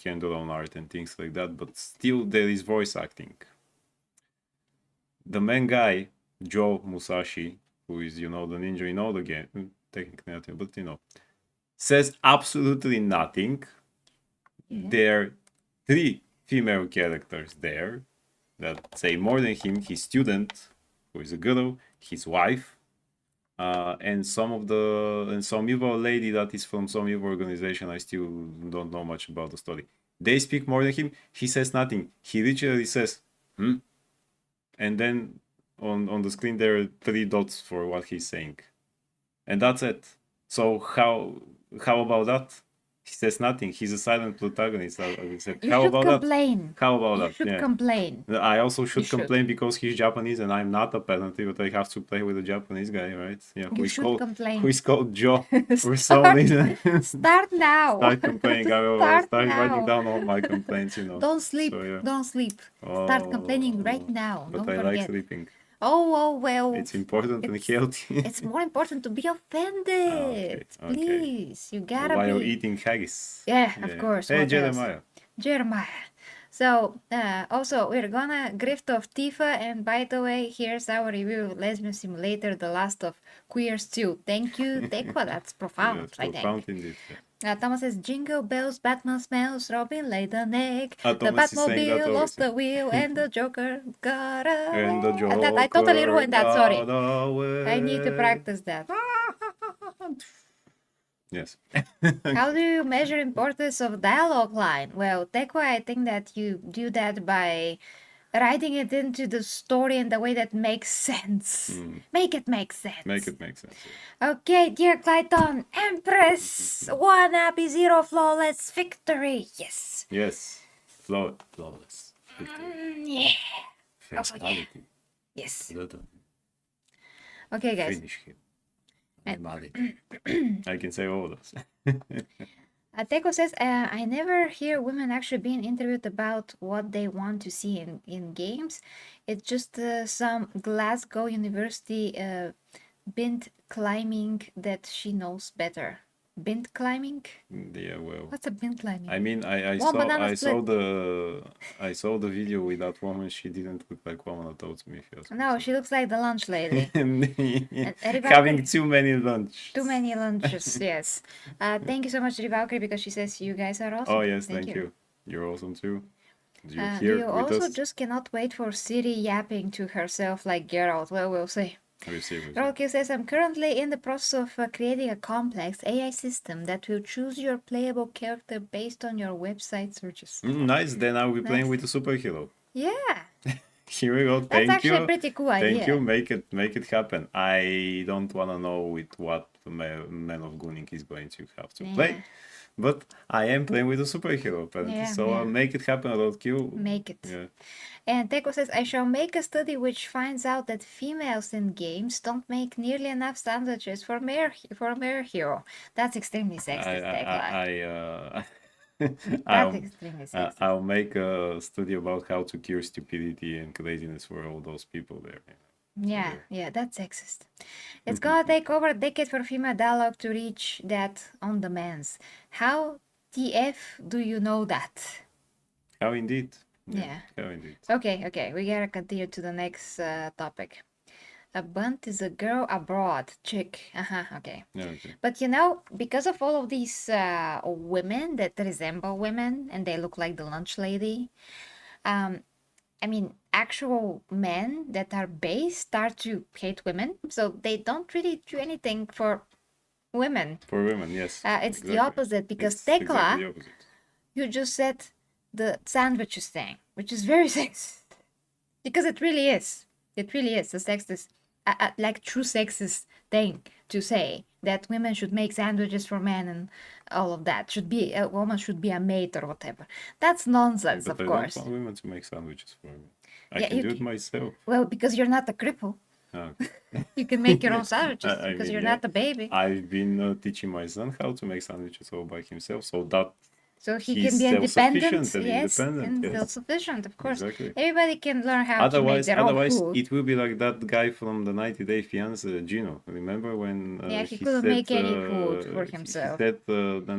hand-drawn art and things like that, but still there is voice acting. The main guy, Joe Musashi, who is, the ninja in all the game, technically not, but, says absolutely nothing. There are 3 female characters there that say more than him, his student, who is a girl, his wife, and some evil lady that is from some evil organization. I still don't know much about the story. They speak more than him. He says nothing. He literally says, and then on the screen there are 3 dots for what he's saying, and that's it. So how about that? He says nothing. He's a silent protagonist. I said, You how should about complain. that? How about You that? should Yeah. complain. I also should should. complain because he's Japanese and I'm not, apparently, but I have to play with a Japanese guy, right? Yeah, You should complain. who is called Joe for some reason. Start now. Start complaining. I will Start start writing now. down all my complaints, Don't sleep. So, yeah. Don't sleep. Start complaining right now. But Don't I forget. like sleeping. Oh, well. It's important and healthy. It's more important to be offended. Okay. Please. You gotta While be. eating haggis. Yeah, of course. Hey, What else? Jeremiah. Jeremiah. So, also, we're gonna grift off Tifa, and by the way, here's our review of Lesbian Simulator, The Last of Queers 2. Thank you, Tekwa, that's profound, Yes, I think. profound indeed. Thomas says, Jingle bells, Batman smells, Robin laid an egg, the Thomas is saying that Batmobile lost always. the wheel, and the Joker got away. And the Joker That, I totally ruined that, sorry. got away. I need to practice that. Yes. How do you measure importance of dialogue line? Well, Tekwa, I think that you do that by writing it into the story in the way that makes sense. Make it make sense. Make it make sense. Okay, dear Clayton, Empress, 1 happy 0 flawless victory. Yes. Yes. Flawless. Yeah. Fatality. Yes. Little. Okay, guys. Finish him. I can say all those. Teko says, I never hear women actually being interviewed about what they want to see in games. It's just some Glasgow University bint climbing that she knows better. Bint climbing? Yeah, well. What's a bint climbing? I mean, I One banana saw split. the video with that woman. She didn't look like woman at all to me. If you ask me. No, she looks like the lunch lady. Rivalry- Having too many lunch. Too many lunches, yes. Thank you so much, Rivalkyrie, because she says you guys are awesome. Oh yes, thank you. You're awesome too. You Do here you with also us? just cannot wait for Siri yapping to herself like Geralt? Well, we'll see. We see. Rolky says, I'm currently in the process of creating a complex AI system that will choose your playable character based on your website searches. Nice. Then I'll be playing Nice. with a superhero. Yeah, Here we go. that's Thank actually a you. pretty cool Thank you. idea. Make it happen. I don't wanna know with what Man of Gunning is going to have to play, Yeah. but I am playing with a superhero apparently. Yeah, So yeah. I'll make it happen. Roadkill. Make it. Yeah. And Teko says, I shall make a study which finds out that females in games don't make nearly enough sandwiches for a male hero. That's extremely sexist, Teko. That's extremely sexist. I'll make a study about how to cure stupidity and craziness for all those people there. Yeah, that's sexist. It's gonna take over a decade for female dialogue to reach that on demands. How TF do you know that? How indeed? Yeah. How indeed? Okay, we gotta continue to the next topic. A bunt is a girl abroad, chick. Okay. Yeah, okay. But you know, because of all of these women that resemble women and they look like the lunch lady, I mean, actual men that are base start to hate women, so they don't really do anything for women. For women, yes. It's the opposite because It's Tekla, exactly the opposite. you just said the sandwiches thing, which is very sexist. Because it really is. It really is a sexist, like true sexist thing to say that women should make sandwiches for men and all of that. Should be a woman should be a maid or whatever. That's nonsense, But of I course. don't want women to make sandwiches for me. I Yeah, can you do it can- myself. Well, because you're not a cripple. Ah, You can make your own sandwiches I because mean, you're yeah. not a baby. I've been teaching my son how to make sandwiches all by himself, so that So he he's can be independent, self-sufficient and yes, independent, and yes. self-sufficient, of course. Exactly. Everybody can learn how to make their own otherwise food. it will be like that guy from the 90 Day Fiancé, Gino. Remember when Yeah, he couldn't said, make any food for he himself. said,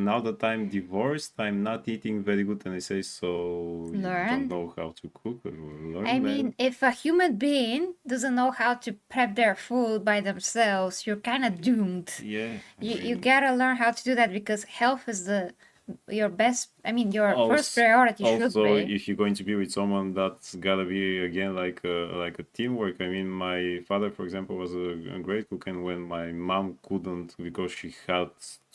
now that I'm divorced, I'm not eating very good, and I say, so you Learn. don't know how to cook? Learn, I man. mean, if a human being doesn't know how to prep their food by themselves, you're kind of doomed. Yeah. I You mean, gotta learn how to do that because health is your best. I mean, your first Also- priority should also be. if you're going to be with someone, that's gotta be again like a teamwork. I mean, my father, for example, was a great cook, and when my mom couldn't because she had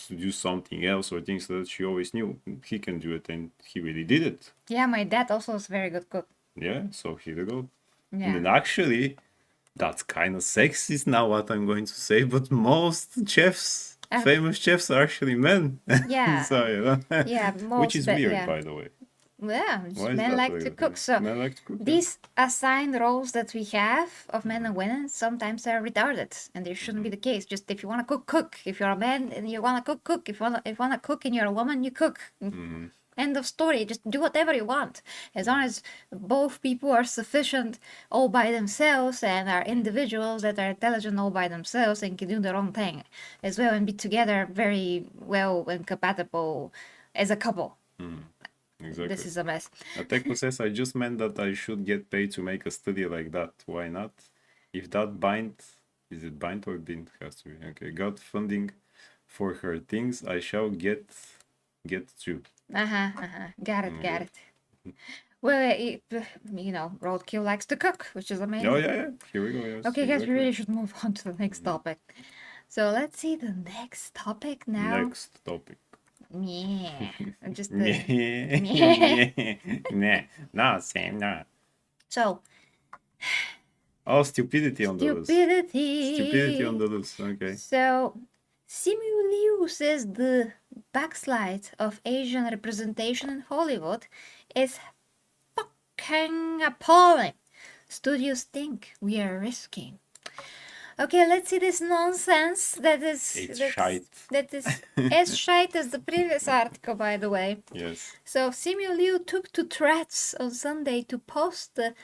to do something else or things that she always knew he can do it, and he really did it. Yeah, my dad also is a very good cook. Yeah, so here we go. And Yeah. then actually, that's kind of sexist now what I'm going to say, but most chefs, famous chefs, are actually men. Yeah. So, you know, Yeah, which is most, weird, yeah. by the way. Yeah, Why is men that like like to that? cook. So Men like to cook, yeah. these assigned roles that we have of men and women sometimes are retarded, and they shouldn't be the case. Just if you want to cook, cook. If you're a man and you want to cook, cook. If you want to cook and you're a woman, you cook. End of story. Just do whatever you want, as long as both people are sufficient all by themselves and are individuals that are intelligent all by themselves and can do their own thing as well and be together very well and compatible as a couple. Exactly. This is a mess. Tekla says, I just meant that I should get paid to make a study like that. Why not? If that bind, is it bind or bind? Has to be. Okay, got funding for her things, I shall get to. Got it. Well, you know, Roadkill likes to cook, which is amazing. Oh, yeah. Here we go. Yes, Okay, guys, we exactly. really should move on to the next topic. So let's see the next topic now. Next topic. Yeah, just Nah, no, same, no. so Oh, stupidity on the loose. stupidity. Stupidity on the loose. Okay. So Simu says the backslide of Asian representation in Hollywood is fucking appalling. Studios think we are risking. Okay, let's see this nonsense that is It's that's- shite. that is as shite as the previous article, by the way. Yes. So Simu Liu took to threads on Sunday to post the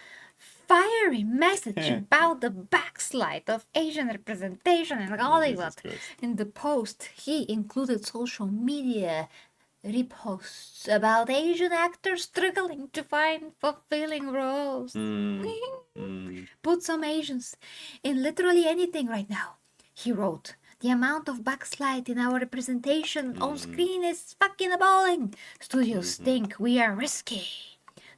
fiery message about the backslide of Asian representation in Hollywood. Christ. In the post, he included social media reposts about Asian actors struggling to find fulfilling roles. Put some Asians in literally anything right now, he wrote. The amount of backslide in our representation on screen is fucking appalling. Studios think we are risky.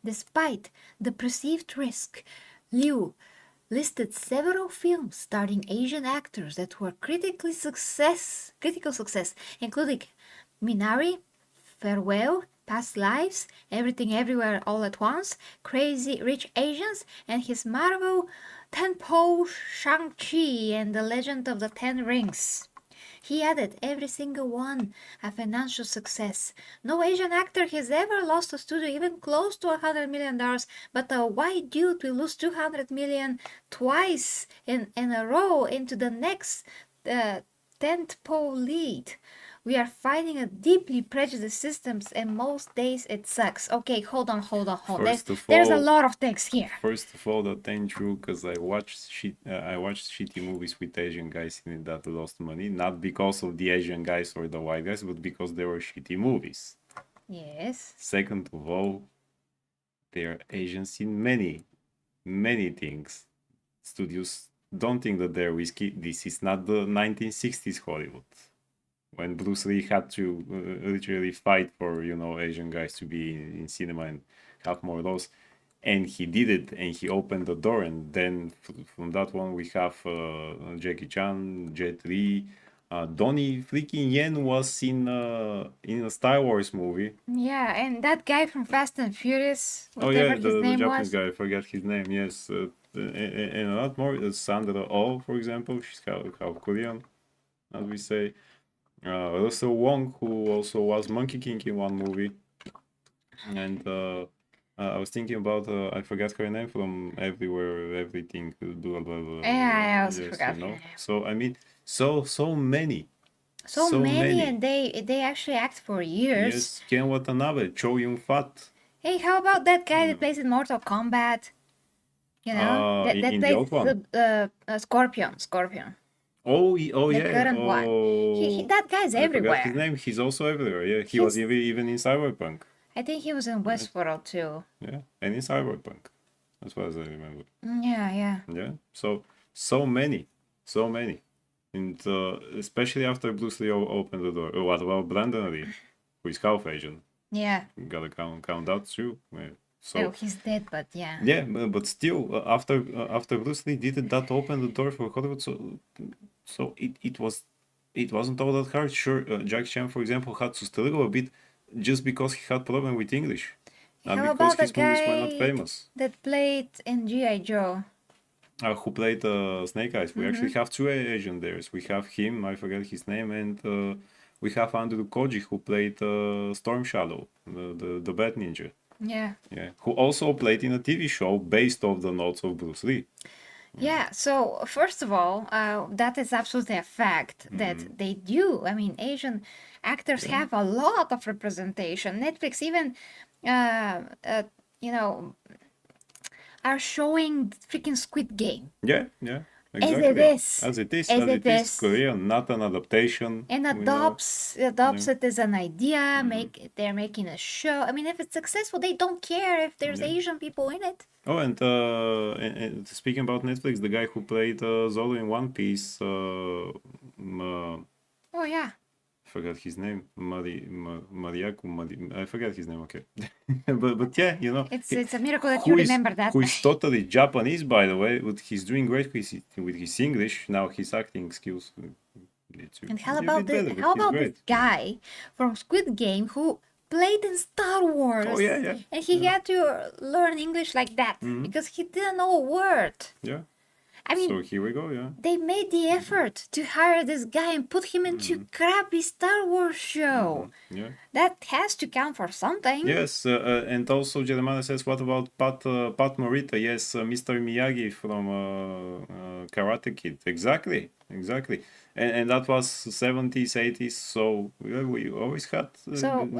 Despite the perceived risk, Liu listed several films starring Asian actors that were critical success, including Minari, Farewell, Past Lives, Everything Everywhere All at Once, Crazy Rich Asians, and his Marvel tentpole Shang-Chi and the Legend of the Ten Rings. He added every single one a financial success. No Asian actor has ever lost a studio even close to $100 million, but a white dude will lose $200 million twice in a row into the next tentpole lead. We are fighting a deeply prejudiced systems, and most days it sucks. Okay, hold on. There's a lot of things here. First of all, that ain't true, because I watched shitty movies with Asian guys in it that lost money, not because of the Asian guys or the white guys, but because they were shitty movies. Yes. Second of all, they are Asians in many things. Studios don't think that they're risky. This is not the 1960s Hollywood, when Bruce Lee had to literally fight for, Asian guys to be in cinema and have more laws. And he did it, and he opened the door. And then from that one, we have Jackie Chan, Jet Li. Donnie freaking Yen was in a Star Wars movie. Yeah, and that guy from Fast and Furious, Oh yeah, whatever his the name Japanese was. guy, I forget his name, yes. And a lot more. Sandra Oh, for example, she's half Korean, as we say. Russell Wong, who also was Monkey King in one movie. And I was thinking about, I forgot her name from Everywhere, Everything, blah, blah, blah. Yeah, I also Yes, forgot her name. So, I mean, so many. So many, and they actually act for years. Yes, Ken Watanabe, Chow Yun-fat. Hey, how about that guy that plays in Mortal Kombat? That in the plays old one. Scorpion. Oh, The yeah. current one. That guy's I forgot everywhere. his name. He's also everywhere. Yeah, he was even in Cyberpunk. I think he was in Westworld too. Yeah, and in Cyberpunk, as far as I remember. Yeah. Yeah, so many, and especially after Bruce Lee opened the door. What about Brandon Lee, who is half Asian? Yeah. You gotta count that too. Yeah. Oh, he's dead, but yeah. Yeah, but still, after Bruce Lee did it, that opened the door for Hollywood. So it wasn't all that hard. Sure, Jack Chan, for example, had to struggle a bit just because he had problem with English, not How because about the his movies were not guy famous. that played in G.I. Joe? Who played Snake Eyes? We actually have two Asian there. We have him, I forget his name, and we have Andrew Koji, who played Storm Shadow, the Bat Ninja. Yeah. Yeah, who also played in a TV show based off the notes of Bruce Lee. Yeah, so first of all, that is absolutely a fact that they do. I mean, Asian actors have a lot of representation. Netflix even, are showing freaking Squid Game. Yeah, exactly. As it is. Korean, not an adaptation. And adopts it as an idea. They're making a show. I mean, if it's successful, they don't care if there's Asian people in it. Oh, and speaking about Netflix, the guy who played Zolo in One Piece, Oh yeah. I forgot his name, I forgot his name. Okay, but yeah, It's a miracle that you remember that. Who is totally Japanese, by the way. But he's doing great with his English now. His acting skills. And how about this guy from Squid Game who played in Star Wars? Oh yeah. And he had to learn English like that because he didn't know a word. Yeah. I mean, so here we go, yeah. They made the effort to hire this guy and put him into crappy Star Wars show. Yeah. That has to count for something. Yes, and also Jeremiah says, what about Pat Morita? Yes, Mr. Miyagi from Karate Kid. Exactly. And that was 70s, 80s, so we always had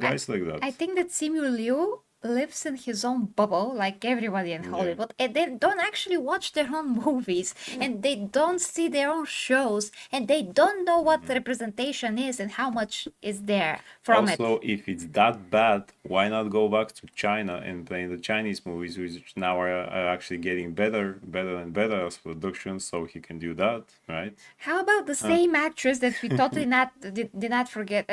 guys like that. I think that Simu Liu lives in his own bubble like everybody in Hollywood, and they don't actually watch their own movies, and they don't see their own shows, and they don't know what the representation is and how much is there from it. Also, if it's that bad, why not go back to China and play in the Chinese movies, which now are actually getting better and better as productions, so he can do that, right? How about the same actress that we totally did forget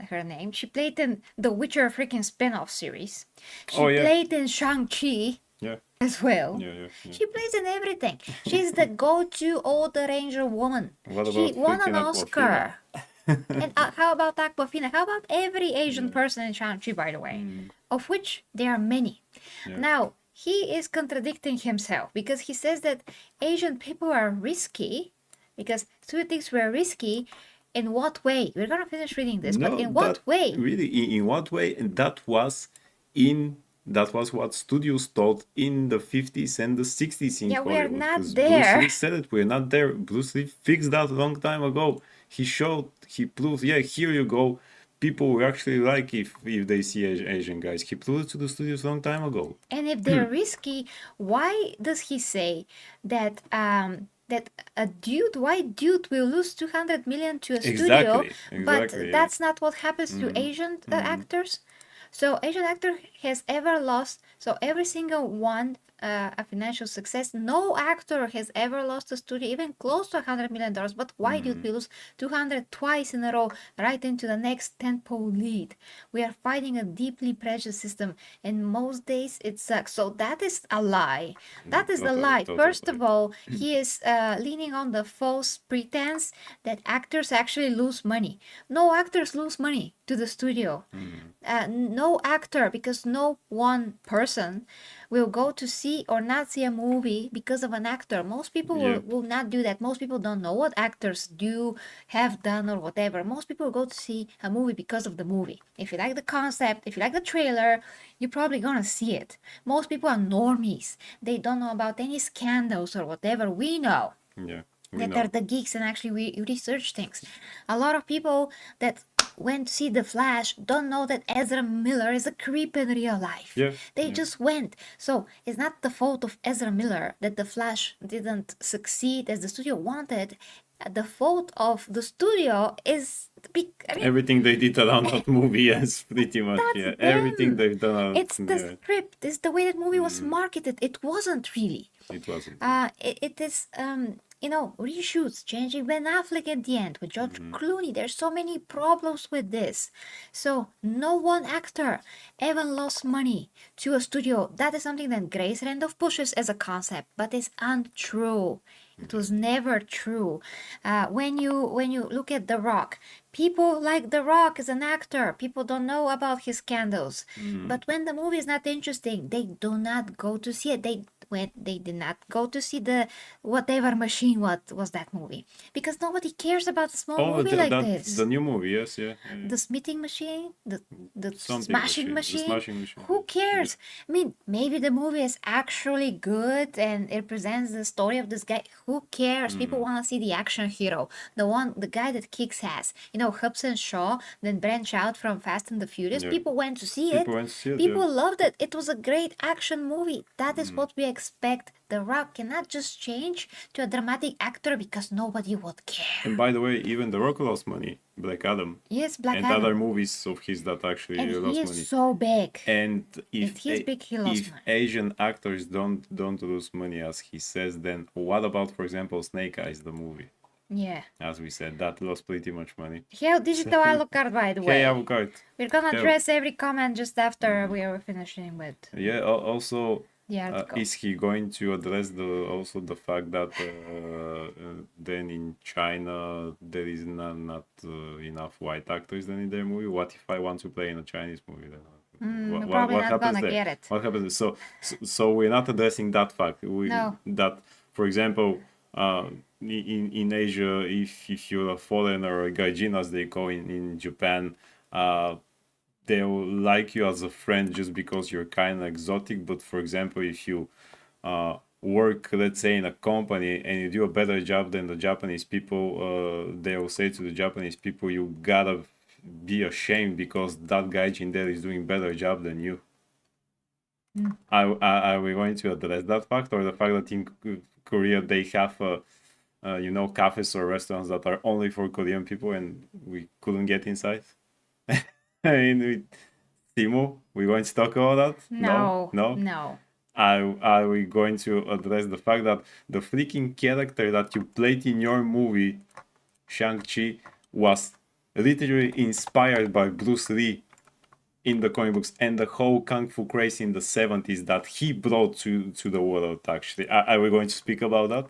her name? She played in The Witcher freaking spin-off series. She Oh, yeah. played in Shang-Chi Yeah. as well. Yeah. She plays in everything. She's the go-to old Ranger woman. What She about won an freaking Oscar. Aquafina? And how about Aquafina? How about every Asian person in Shang-Chi, by the way? Of which there are many. Yeah. Now, he is contradicting himself because he says that Asian people are risky because two things were risky. In what way? We're gonna finish reading this, but in what that way? really in what way? And that was what studios thought in the 50s and the 60s in Yeah, we are Hollywood. not 'Cause there. Bruce Lee said it, we're not there. Bruce Lee fixed that a long time ago. He proved, yeah, here you go. People will actually like if they see Asian guys. He proved it to the studios a long time ago. And if they're risky, why does he say that that a white dude will lose 200 million to a studio, but Exactly, yeah. that's not what happens to Asian actors? So Asian actor has ever lost, so every single one a financial success. No actor has ever lost a studio even close to $100 million. But why did we lose 200 twice in a row right into the next tentpole lead? We are fighting a deeply prejudiced system, and most days it sucks. So that is a lie. That is a lie. First of all, he is leaning on the false pretense that actors actually lose money. No actors lose money to the studio. No actor, because no one person will go to see or not see a movie because of an actor. Most people will not do that. Most people don't know what actors do, have done, or whatever. Most people go to see a movie because of the movie. If you like the concept, if you like the trailer, you're probably gonna see it. Most people are normies. They don't know about any scandals or whatever. We know that are the geeks and actually we research things. A lot of people that went to see The Flash don't know that Ezra Miller is a creep in real life. They just went. So it's not the fault of Ezra Miller that The Flash didn't succeed as the studio wanted. The fault of the studio is everything they did around that movie, yes, pretty much. Yeah, everything they've done. It's the script. It's the way that movie was marketed. It wasn't really. It wasn't. It is reshoots, changing Ben Affleck at the end with George Clooney. There's so many problems with this. So no one actor ever lost money to a studio. That is something that Grace Randolph pushes as a concept, but it's untrue. It was never true. When you look at The Rock, people like The Rock as an actor. People don't know about his scandals. But when the movie is not interesting, they do not go to see it. They did not go to see the whatever machine was that movie, because nobody cares about a small movie like this. The new movie, yes, yeah. The smithing machine, the Something smashing machine. The smashing machine. Who cares? I mean, maybe the movie is actually good and it presents the story of this guy. Who cares? People want to see the action hero, the guy that kicks ass. Hobson Shaw then branch out from Fast and the Furious. People went to see it. People loved it. It was a great action movie. That is what we expect. The Rock cannot just change to a dramatic actor because nobody would care. And by the way, even The Rock lost money. Black Adam. Yes, Black and Adam. other movies of his that actually and lost money. And he is so big. And if he's big, he lost money. Asian actors don't lose money, as he says, then what about, for example, Snake Eyes, the movie? Yeah. As we said, that lost pretty much money. Hey, digital Alucard, by the way. Hey, Alucard. We're gonna address every comment just after we are finishing with. Yeah. Also, the is he going to address the fact that then in China there is not enough white actors then in their movie? What if I want to play in a Chinese movie then? Probably what not happens gonna there? get it. What happens? So we're not addressing that fact. No. That, for example, in Asia, if you're a foreigner or a gaijin as they call in Japan, they'll like you as a friend just because you're kind of exotic. But for example, if you work, let's say, in a company and you do a better job than the Japanese people, they'll say to the Japanese people, you gotta be ashamed because that gaijin there is doing better job than you. Are we going to address that fact, or the fact that in Korea they have cafes or restaurants that are only for Korean people and we couldn't get inside? With Simu, we're going to talk about that? No. Are we going to address the fact that the freaking character that you played in your movie, Shang-Chi, was literally inspired by Bruce Lee? in the comic books and the whole kung fu craze in the 70s that he brought to the world. Actually, are we going to speak about that?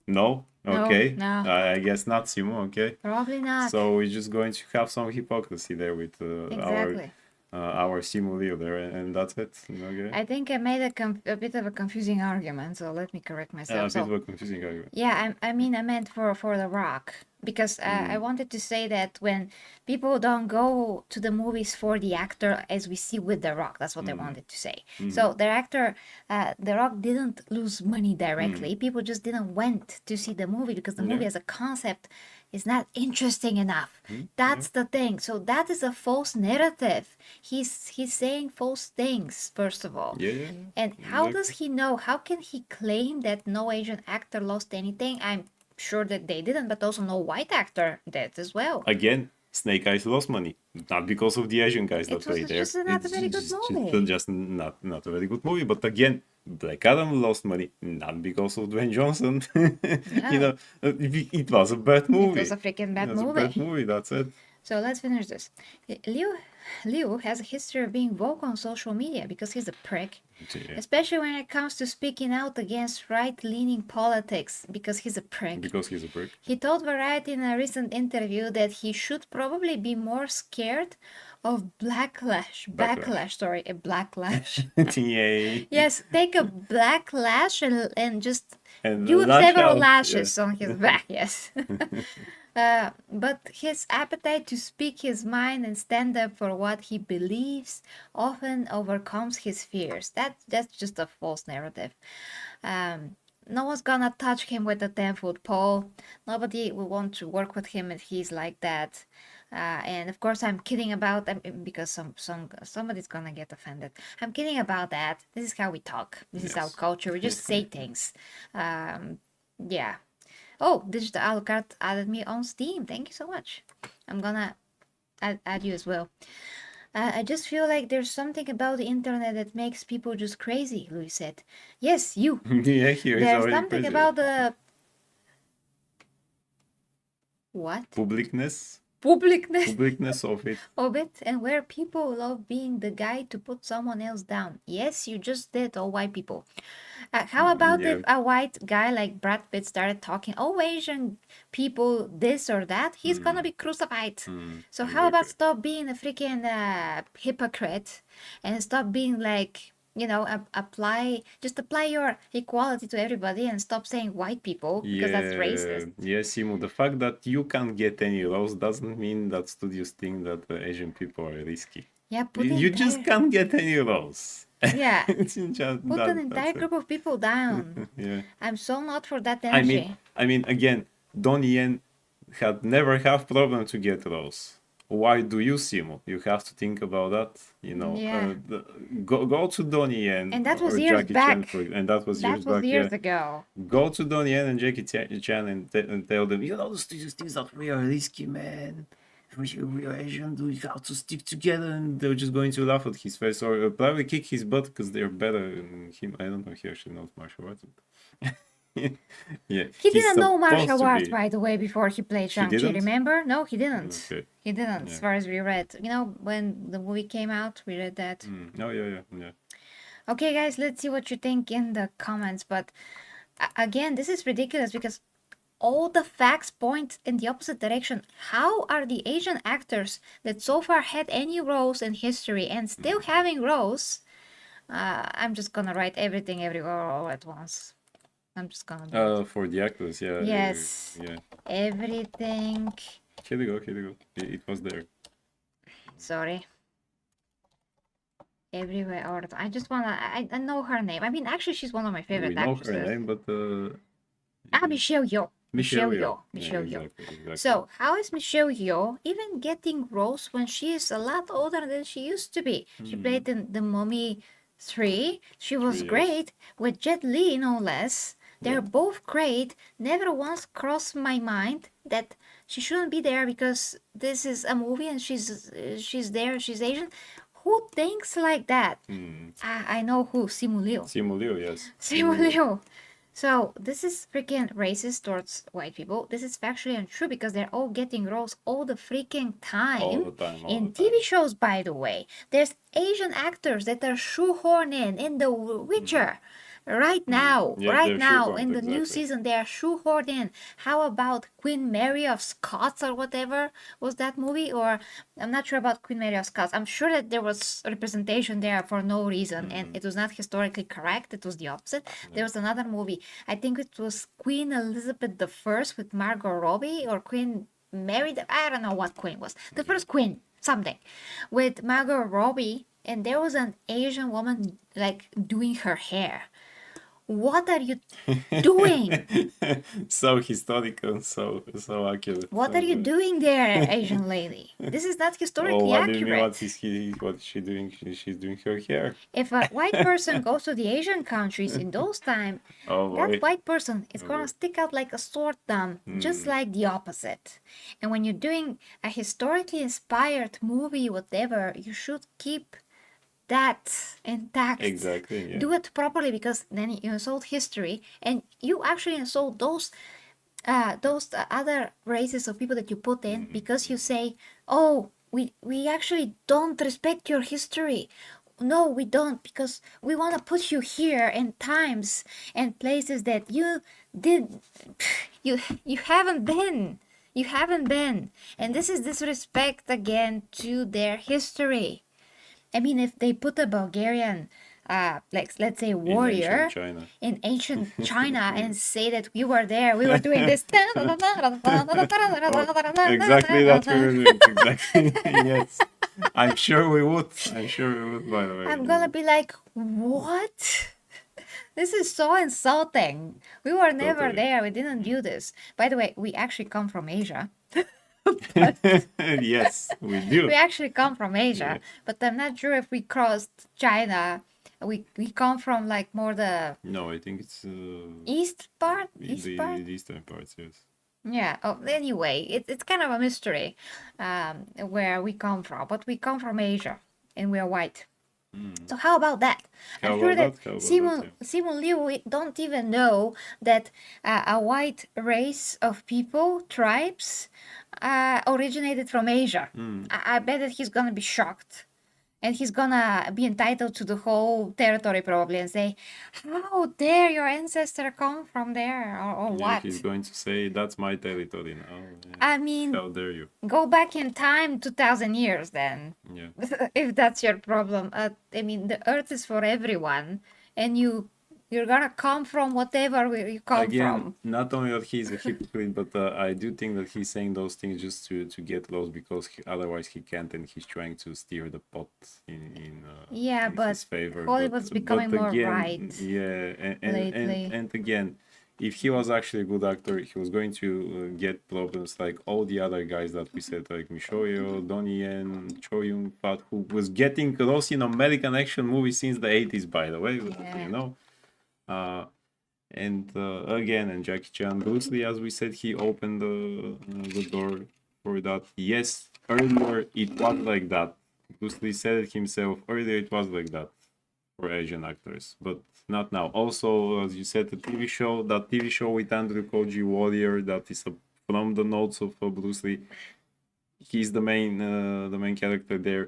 No. No, Okay. no. I guess not, Simu. Okay. Probably not. So we're just going to have some hypocrisy there with Exactly. our Simu Leo there, and that's it. Okay. I think I made a bit of a confusing argument, so let me correct A myself. bit So, of a confusing argument. yeah, I mean, I meant for The Rock because I wanted to say that when people don't go to the movies for the actor, as we see with The Rock, that's what I wanted to say. So the actor, The Rock didn't lose money directly. People just didn't went to see the movie because the movie as a concept is not interesting enough. That's the thing. So that is a false narrative. He's saying false things, first of all. Yeah. And how Exactly. does he know? How can he claim that no Asian actor lost anything? I'm sure that they didn't, but also no white actor did as well. Again, Snake Eyes lost money, not because of the Asian guys It that play was there. just not a very good movie. Just not a very good movie. But again, Black Adam lost money not because of Dwayne Johnson. You know, it was a bad movie. It was a freaking bad It was a movie. bad movie. That's it. So let's finish this. Liu has a history of being woke on social media because he's a prick, Yeah. especially when it comes to speaking out against right-leaning politics because he's a prick. Because he's a prick. He told Variety in a recent interview that he should probably be more scared of backlash. A backlash. Yay. Yes, take a backlash and just And do lash several out, lashes on his back, yes. But his appetite to speak his mind and stand up for what he believes often overcomes his fears. That's just a false narrative. No one's gonna touch him with a 10-foot pole. Nobody will want to work with him if he's like that. And of course, I'm kidding about because somebody's gonna get offended. I'm kidding about that. This is how we talk. This is our Yes. culture. We just say things. Yeah. Oh, Digital Alucard added me on Steam. Thank you so much. I'm gonna add you as well. I just feel like there's something about the internet that makes people just crazy, Louis said. Yes, you. Yeah, he is There's already something crazy. about the... What? Publicness of it. Of it, and where people love being the guy to put someone else down. Yes, you just did, all white people. How about if a white guy like Brad Pitt started talking, oh, Asian people, this or that, he's gonna be crucified. So how about exactly. stop being a freaking hypocrite and stop being like, you know, apply your equality to everybody and stop saying white people because that's racist. Yeah, Simu, the fact that you can't get any roles doesn't mean that studios think that Asian people are risky. Yeah, You just can't get any roles. Yeah. It's just Put an that's entire it. group of people down. Yeah. I'm so not for that I energy. mean, again, Donnie Yen had never have problem to get roles. Why do you, Simu? You have to think about that. You know, Yeah. go to Donnie Yen And that was or years Jackie Chan, back. and that was years back. Years Yeah. ago. Go to Donnie Yen and Jackie Chan and tell them, you know, the studios think that we are risky, man. We are Asian, we have to stick together, and they're just going to laugh at his face or probably kick his butt because they're better than him. I don't know, he actually knows martial arts. Yeah, He he's didn't know supposed martial to arts, be. by the way, before he played Shang-Chi, didn't? remember? No, he didn't. Okay. He didn't, as Yeah. far as we read. You know, when the movie came out, we read that. Oh, yeah. Okay, guys, let's see what you think in the comments. But again, this is ridiculous because all the facts point in the opposite direction. How are the Asian actors that so far had any roles in history and still having roles? I'm just gonna write everything everywhere all at once. I'm just gonna do it. For the actors, yeah. Yes. Yeah. Everything. Here we go. It was there. Sorry. Everywhere all the time. I just wanna. I know her name. I mean, actually, she's one of my favorite We know actresses. her name, but Michelle Yeoh. Michelle Yeoh. Michelle Yeah, Yeoh. exactly. So, how is Michelle Yeoh even getting roles when she is a lot older than she used to be? She played in The Mummy 3. She was 3 years. great with Jet Li, no less. They're both great. Never once crossed my mind that she shouldn't be there because this is a movie and she's there. She's Asian. Who thinks like that? I know who. Simu Liu. Simu Liu, yes. Simu Liu. So this is freaking racist towards white people. This is factually untrue because they're all getting roles all the freaking time. All the time, all In the time. TV shows, by the way, there's Asian actors that are shoehorned in The Witcher. Right now, Yeah, right they're now, shoehorned, in the new exactly. season, they are shoehorned in. How about Queen Mary of Scots or whatever was that movie? Or I'm not sure about Queen Mary of Scots. I'm sure that there was representation there for no reason, and it was not historically correct. It was the opposite. There was another movie. I think it was Queen Elizabeth I with Margot Robbie or Queen Mary. I don't know what queen was. The first queen, something, with Margot Robbie, and there was an Asian woman like doing her hair. What are you doing? So historical, so accurate. What are you doing there, Asian lady? This is not Oh, historically what do you mean? accurate. What is she doing? She's doing her hair. If a white person goes to the Asian countries in those times, Oh that boy. white person is gonna stick out like a sore thumb, just like the opposite. And when you're doing a historically inspired movie, whatever, you should keep that intact. Exactly. Yeah. Do it properly because then you insult history and you actually insult those other races of people that you put in because you say, oh, we actually don't respect your history. No, we don't, because we want to put you here in times and places that you did you haven't been. You haven't been. And this is disrespect again to their history. I mean, if they put a Bulgarian, like let's say warrior ancient China. in ancient China and say that we were there, we were doing this. Exactly that we were doing. Exactly. Yes. I'm sure we would. I'm sure we would, by the way. I'm gonna be like, what? This is so insulting. We were never Totally. there. We didn't do this. By the way, we actually come from Asia. Yes, we do. We actually come from Asia, but I'm not sure if we crossed China. We come from like more the No, I think it's east part. the eastern parts, yes. Yeah. Oh, anyway, it's kind of a mystery where we come from, but we come from Asia and we are white. So how about that? How I'm sure about that that? How about Simu, that, yeah. Simu Liu don't even know that a white race of people, tribes, originated from Asia. I bet that he's gonna be shocked. And he's gonna be entitled to the whole territory probably and say, how dare your ancestor come from there or Yeah, what? he's going to say that's my territory now. Yeah. I mean, How dare you? go back in time 2,000 years then, Yeah. if that's your problem. I mean, the earth is for everyone, and you're gonna come from whatever where you come Again, from. not only that he's a hypocrite, but I do think that he's saying those things just to get close because otherwise he can't, and he's trying to steer the pot in Yeah, in but his favor. Hollywood's becoming more again, right yeah, lately. and again, if he was actually a good actor, he was going to get problems like all the other guys that we said, like Mishoyo, Donnie Yen, Cho Yun Fat, who was getting roles in American action movies since the 80s, by the way, Yeah. you know. And again, and Jackie Chan, Bruce Lee, as we said, he opened the door for that. Yes, earlier it was like that. Bruce Lee said it himself. Earlier it was like that for Asian actors, but not now. Also, as you said, that TV show with Andrew Koji, Warrior, that is from the notes of Bruce Lee. He's the main character there.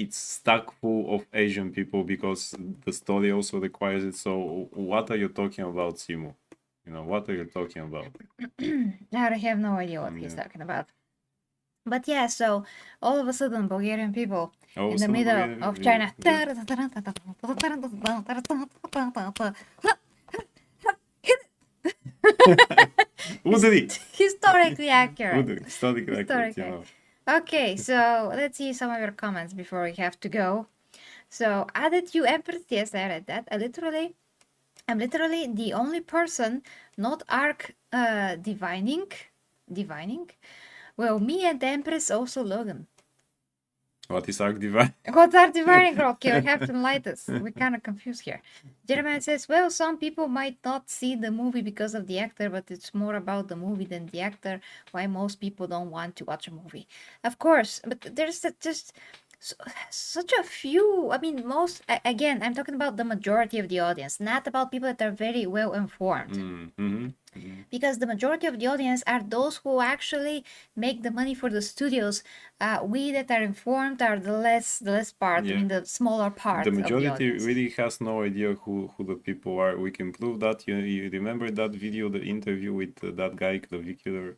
It's stuck full of Asian people because the story also requires it. So what are you talking about, Simu? You know, what are you talking about? I have no idea what he's talking about. But yeah, so all of a sudden, Bulgarian people in the middle of China. Historically accurate. Historically accurate, you know. Okay, so let's see some of your comments before we have to go. So, added you Empress, yes, I read that. I'm literally the only person not arc divining. Well, me and the Empress also Logan. What is Arc Divine? What's our divining? Okay, we have to enlighten us. We're kind of confused here. Jeremiah says, well, some people might not see the movie because of the actor, but it's more about the movie than the actor. Why most people don't want to watch a movie. Of course, but there's just such a few. I mean, again, I'm talking about the majority of the audience, not about people that are very well informed. Because the majority of the audience are those who actually make the money for the studios. We that are informed are the less part. I mean, the smaller part The of the majority audience. really has no idea who the people are. We can prove that. You remember that video, the interview with that guy, clavicular.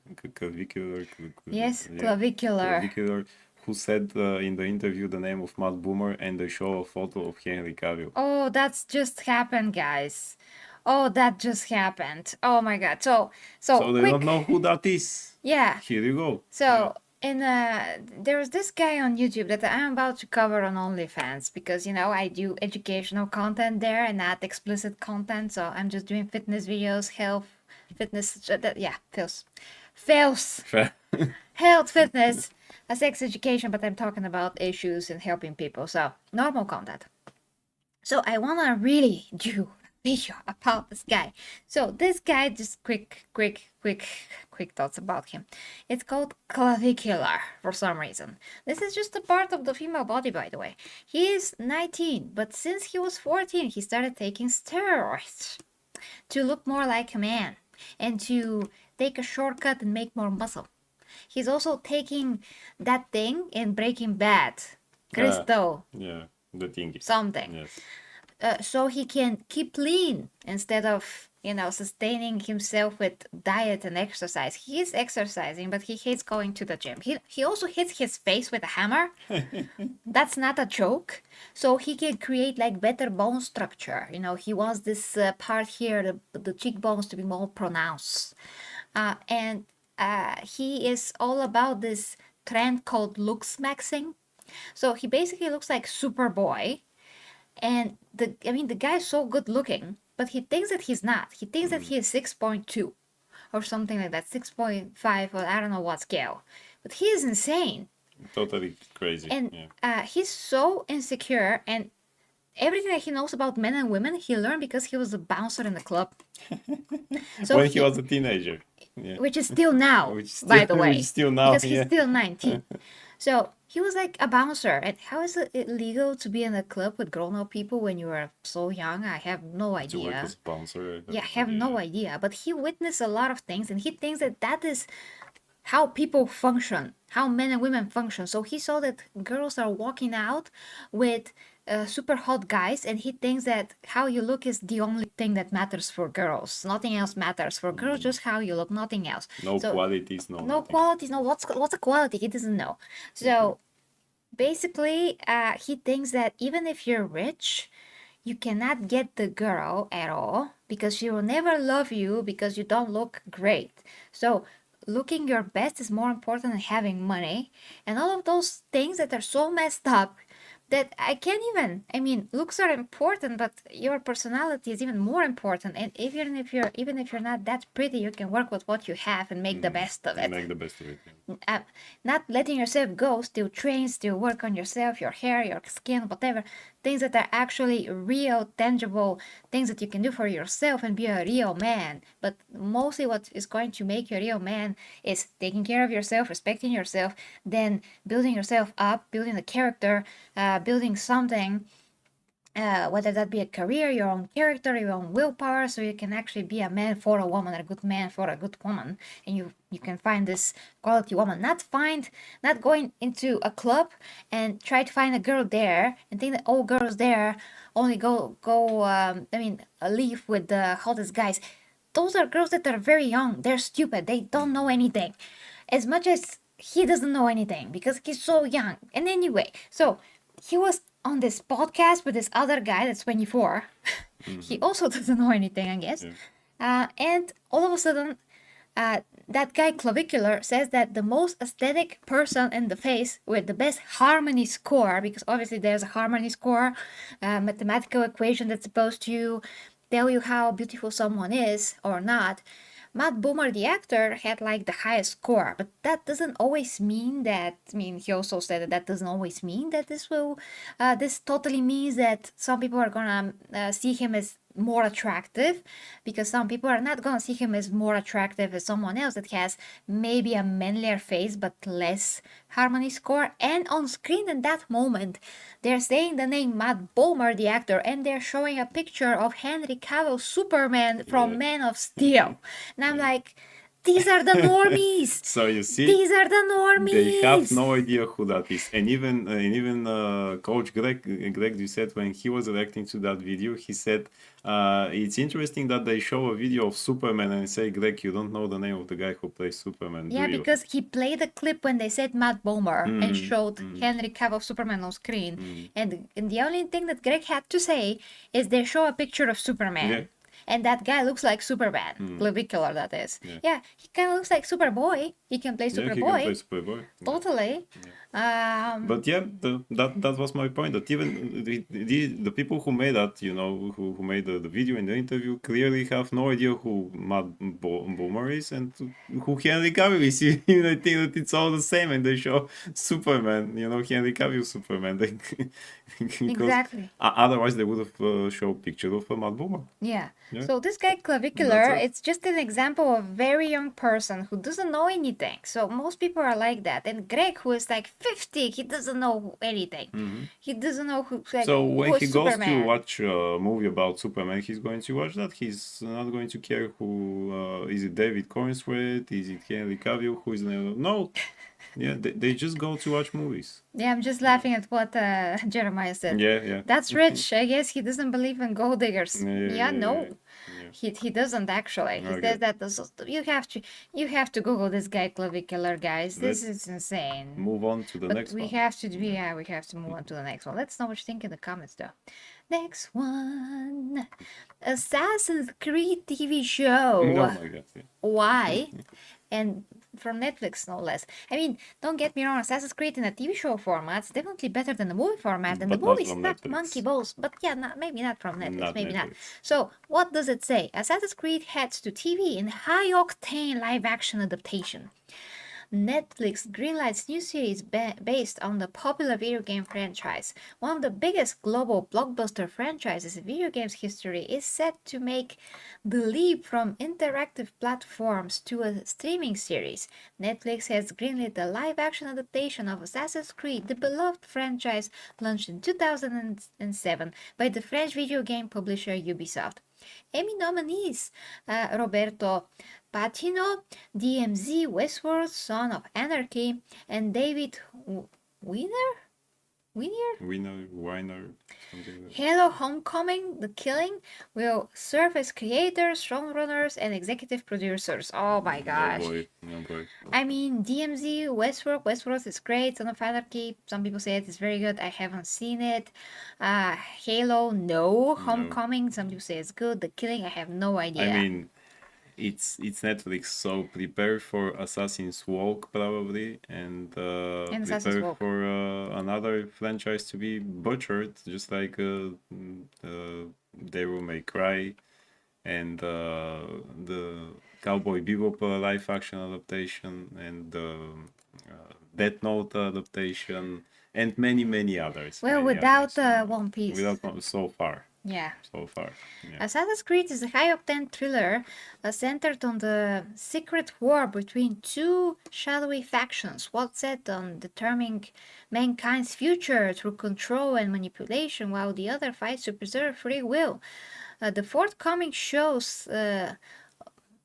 Yes, Yeah, clavicular. clavicular, who said in the interview the name of Matt Boomer, and they show a photo of Henry Cavill. Oh, that's just happened, guys. Oh, that just happened. Oh my God. So So they quick. don't know who that is. Yeah. Here you go. So, there's this guy on YouTube that I'm about to cover on OnlyFans because, I do educational content there and not explicit content. So I'm just doing fitness videos, health, fitness, fails, health, fitness, sex education, but I'm talking about issues and helping people. So normal content. So I want to really do a video about this guy. So this guy, just quick thoughts about him. It's called clavicular for some reason. This is just a part of the female body, by the way. He is 19, but since he was 14, he started taking steroids to look more like a man and to take a shortcut and make more muscle. He's also taking that thing in Breaking Bad, crystal, Yeah, the thingy. something. Yes. So he can keep lean instead of, sustaining himself with diet and exercise. He is exercising, but he hates going to the gym. He also hits his face with a hammer. That's not a joke. So he can create like better bone structure. He wants this part here, the cheekbones to be more pronounced. And he is all about this trend called looks maxing. So he basically looks like Superboy. And the guy is so good looking, but he thinks that he's not. He thinks that he is 6.2 or something like that, 6.5, or I don't know what scale. But he is insane. Totally crazy. And he's so insecure, and everything that he knows about men and women, he learned because he was a bouncer in the club. So when he was a teenager. Yeah. which is still now, Which by the still- way, which still now, because he's yeah. still 19. So he was like a bouncer. And how is it illegal to be in a club with grown-up people when you are so young? I have no To work idea. as a bouncer. Yeah, I have no idea. But he witnessed a lot of things, and he thinks that is how people function, how men and women function. So he saw that girls are walking out with super hot guys, and he thinks that how you look is the only thing that matters for girls. Nothing else matters for girls, just how you look, nothing else. No So- qualities, no nothing. qualities, no what's a quality, he doesn't know. So basically he thinks that even if you're rich, you cannot get the girl at all because she will never love you because you don't look great. So looking your best is more important than having money, and all of those things that are so messed up that I can't even. I mean, looks are important, but your personality is even more important. And even if you're not that pretty, you can work with what you have and make the best of it. Make the best of it. Yeah. Not letting yourself go, still train, still work on yourself, your hair, your skin, whatever. Things that are actually real, tangible things that you can do for yourself and be a real man. But mostly what is going to make you a real man is taking care of yourself, respecting yourself, then building yourself up, building a character, building something. Whether that be a career, your own character, your own willpower, so you can actually be a man for a woman, a good man for a good woman, and you can find this quality woman. Not going into a club and try to find a girl there and think that all girls there only leave with the hottest guys. Those are girls that are very young. They're stupid. They don't know anything. As much as he doesn't know anything because he's so young. And anyway, so he was on this podcast with this other guy that's 24. He also doesn't know anything, I guess. Yeah. And all of a sudden, that guy Clavicular says that the most aesthetic person in the face with the best harmony score, because obviously there's a harmony score, mathematical equation that's supposed to tell you how beautiful someone is or not. Matt Boomer, the actor, had like the highest score, but that doesn't always mean that. I mean, he also said that doesn't always mean that this totally means that some people are gonna see him as more attractive, because some people are not gonna see him as more attractive as someone else that has maybe a manlier face but less harmony score. And on screen in that moment, they're saying the name Matt Bomer, the actor, and they're showing a picture of Henry Cavill Superman from Man of Steel. And I'm like, these are the normies. So you see, These are the normies. they have no idea who that is. And even Coach Greg you said when he was reacting to that video, he said it's interesting that they show a video of Superman and say, Greg, you don't know the name of the guy who plays Superman, Yeah, do you? because he played a clip when they said Matt Bomer and showed Henry Cavill Superman on screen. And the only thing that Greg had to say is they show a picture of Superman. Yeah. And that guy looks like Superman, clavicular that is. Yeah, he kind of looks like Superboy. He can play Yeah, he Superboy. can play Superboy. Yeah. Totally. But yeah, that was my point. That even the people who made that, you know, who made the video in the interview, clearly have no idea who Matt Bomer is and who Henry Cavill is. I think that it's all the same, and they show Superman, you know, Henry Cavill Superman. Exactly. Otherwise, they would have shown picture of Matt Bomer. Yeah. Yeah. So this guy clavicular, That's it. it's just an example of a very young person who doesn't know anything. So most people are like that. And Greg, who is like 50, he doesn't know anything. He doesn't know who. Like, So when who he is goes Superman. to watch a movie about Superman, he's going to watch that. He's not going to care who is it. David Cornsworth? Is it Henry Cavill? Who is no? Yeah, they just go to watch movies. Yeah, I'm just laughing at what Jeremiah said. Yeah. That's rich. I guess he doesn't believe in gold diggers. Yeah, No. yeah. He doesn't actually. He Okay. says that you have to Google this guy clavicular, guys. This is insane. Move on to the But next we one. have to move on to the next one. Let's know what you think in the comments though. Next one. Assassin's Creed TV show. Oh my god. Yeah. Why? And from Netflix, no less. I mean, don't get me wrong, Assassin's Creed in a TV show format is definitely better than the movie format, and But the not movie's from not Netflix. monkey balls. But yeah, maybe not from Netflix, Not maybe not. Netflix. So, what does it say? Assassin's Creed heads to TV in high-octane live-action adaptation. Netflix greenlights new series based on the popular video game franchise. One of the biggest global blockbuster franchises in video games history is set to make the leap from interactive platforms to a streaming series. Netflix has greenlit the live-action adaptation of Assassin's Creed, the beloved franchise launched in 2007 by the French video game publisher Ubisoft. Emmy nominees Roberto Patino, DMZ, Westworld, Son of Anarchy, and David Weiner, Weiner, something like that. Halo Homecoming, The Killing will serve as creators, showrunners, and executive producers. Oh my gosh. No boy. I mean, DMZ, Westworld is great. Son of Anarchy, some people say it is very good. I haven't seen it. Halo, no. Homecoming, some people say it's good. The Killing, I have no idea. I mean, it's Netflix, so prepare for Assassin's Walk probably, and Assassin's prepare Walk. for another franchise to be butchered, just like Devil May Cry and the Cowboy Bebop live action adaptation and the Death Note adaptation and many others. Well, many without others. One Piece. So far. Yeah. Yeah. Assassin's Creed is a high-octane thriller centered on the secret war between two shadowy factions, one set on determining mankind's future through control and manipulation, while the other fights to preserve free will. The forthcoming show's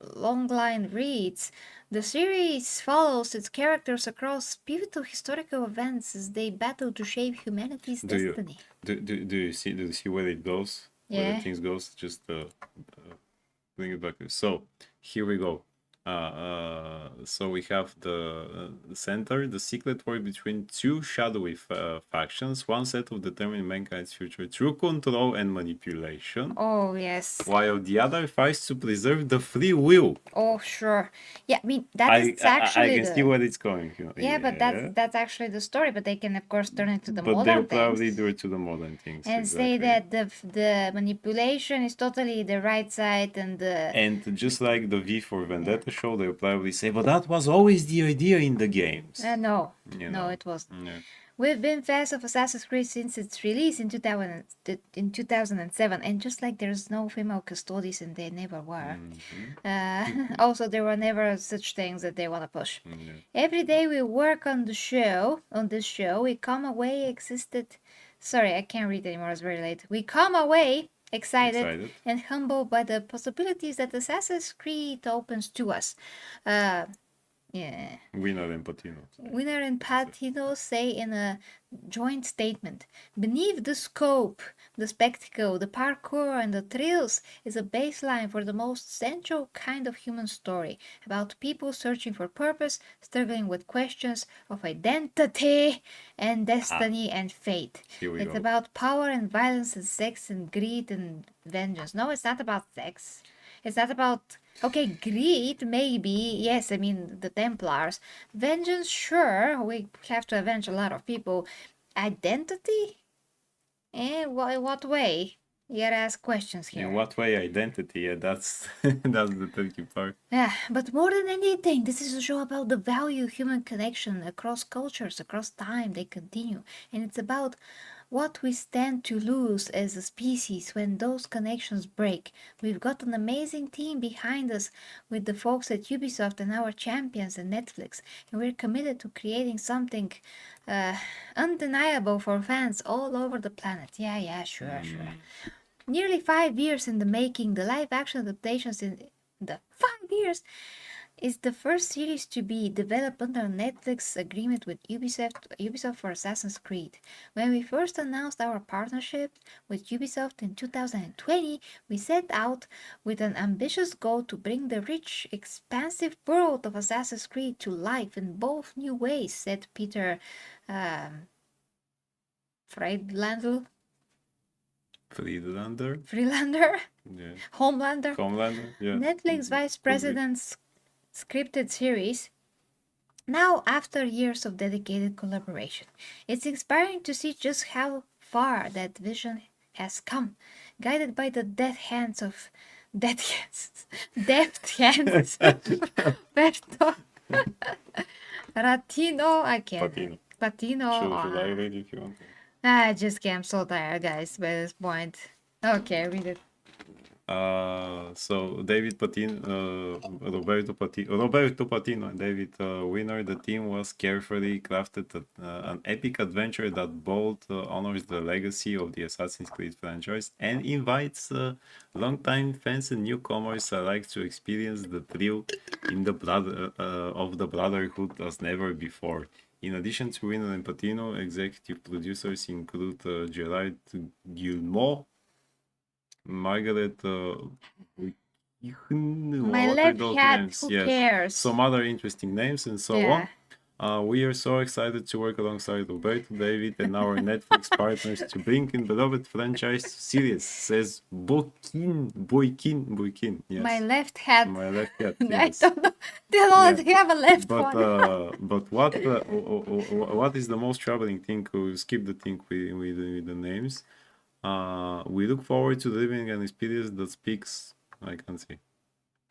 longline reads, the series follows its characters across pivotal historical events as they battle to shape humanity's destiny. Do you see where it goes? Where Yeah. the things goes? Just bring it back. So here we go. So we have the center, the secret war between two shadowy factions, one set of determining mankind's future through control and manipulation, Oh, yes. while the other fights to preserve the free will. Oh, sure. Yeah, I mean, that's actually I can the... see where it's going. You know. Yeah, but that's actually the story. But they can, of course, turn it to the But modern they'll things probably do it to the modern things. and say exactly. that the manipulation is totally the right side and the And just like the V for Vendetta show, they'll probably say, but that was always the idea in the games. no, You no, know. it was. Yeah. We've been fans of Assassin's Creed since its release in 2007, and just like there's no female custodies and they never were, also there were never such things that they want to push. Every day we work on this show, we come away Sorry, I can't read anymore, it's very late. We come away excited and humbled by the possibilities that Assassin's Creed opens to us. Yeah. Winner and Patino. Winner and Patino say in a joint statement, beneath the scope, the spectacle, the parkour, and the thrills is a baseline for the most central kind of human story about people searching for purpose, struggling with questions of identity and destiny and fate. It's about power and violence and sex and greed and vengeance. No, it's not about sex. It's not about, okay, greed, maybe, yes, I mean, the Templars. Vengeance, sure, we have to avenge a lot of people. Identity? What way? You gotta ask questions here. In what way identity? Yeah, that's that's the tricky part. Yeah, but more than anything, this is a show about the value of human connection across cultures, across time, they continue. And it's about what we stand to lose as a species when those connections break. We've got an amazing team behind us with the folks at Ubisoft and our champions at Netflix, and we're committed to creating something undeniable for fans all over the planet. Yeah, sure. Nearly 5 years in the making, the live-action adaptations in the 5 years is the first series to be developed under a Netflix agreement with Ubisoft for Assassin's Creed. When we first announced our partnership with Ubisoft in 2020, we set out with an ambitious goal to bring the rich, expansive world of Assassin's Creed to life in both new ways, said Peter Friedlander? Freelander? Yeah. Homelander, yeah. Netflix vice president's scripted series. Now, after years of dedicated collaboration, it's inspiring to see just how far that vision has come, guided by the deft hands Berto Ratino. I can't. Patino. Should I read if you want? I just can't. I'm so tired, guys, by this point. Okay, read it. So David Patino, Roberto Patino and David Winner, the team was carefully crafted an epic adventure that both honors the legacy of the Assassin's Creed franchise and invites longtime fans and newcomers alike to experience the thrill in the of the brotherhood as never before. In addition to Winner and Patino, executive producers include Gerard Guillemot, Margaret My left hat, who cares? Some other interesting names and so on. We are so excited to work alongside Roberto, David, and our Netflix partners to bring in beloved franchise series, says Boykin. Yes. My left hat. My left hat. I Yes. don't know. They don't have a left one. But what is the most troubling thing? We'll skip the thing with the names. We look forward to living an experience that speaks. I can't see.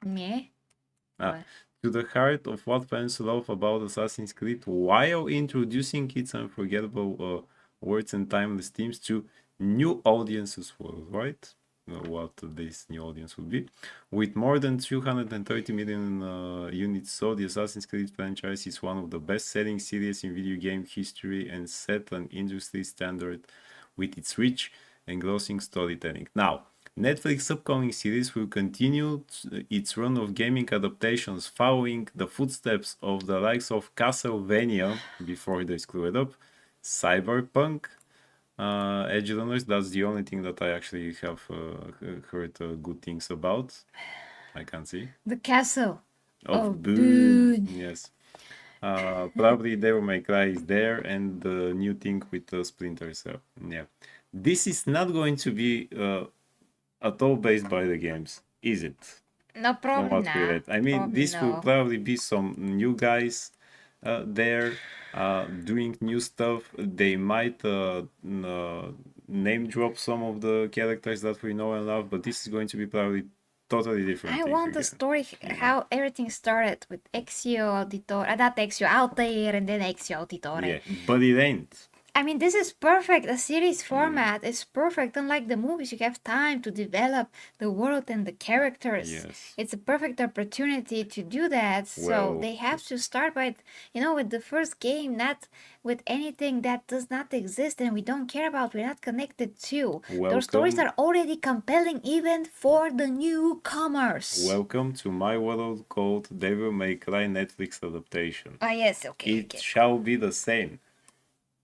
Yeah. To the heart of what fans love about Assassin's Creed, while introducing its unforgettable words and timeless themes to new audiences worldwide. What this new audience would be. With more than 230 million units sold, the Assassin's Creed franchise is one of the best-selling series in video game history and set an industry standard with its rich, engrossing storytelling. Now, Netflix's upcoming series will continue its run of gaming adaptations following the footsteps of the likes of Castlevania, before they screw it up, Cyberpunk, Edge Runners. That's the only thing that I actually have heard good things about. I can't see. The Castle Of Boone. Yes. Probably Devil May Cry is there, and the new thing with Splinter Cell. Yeah. This is not going to be at all based by the games, is it? No, probably not. I mean, Probably this will no. probably be some new guys there doing new stuff. They might name drop some of the characters that we know and love, but this is going to be probably totally different. I thing want the again. story how everything started with Ezio Auditore, not Ezio Altair and then Ezio Auditore. Yeah, but it ain't. I mean, this is perfect. A series format is perfect. Unlike the movies, you have time to develop the world and the characters. Yes. It's a perfect opportunity to do that. So Well, they have to start by, with the first game, not with anything that does not exist and we don't care about, we're not connected to. Those stories welcome, are already compelling even for the newcomers. welcome to my world called Devil May Cry Netflix adaptation. Oh, yes, okay, It okay. shall be the same.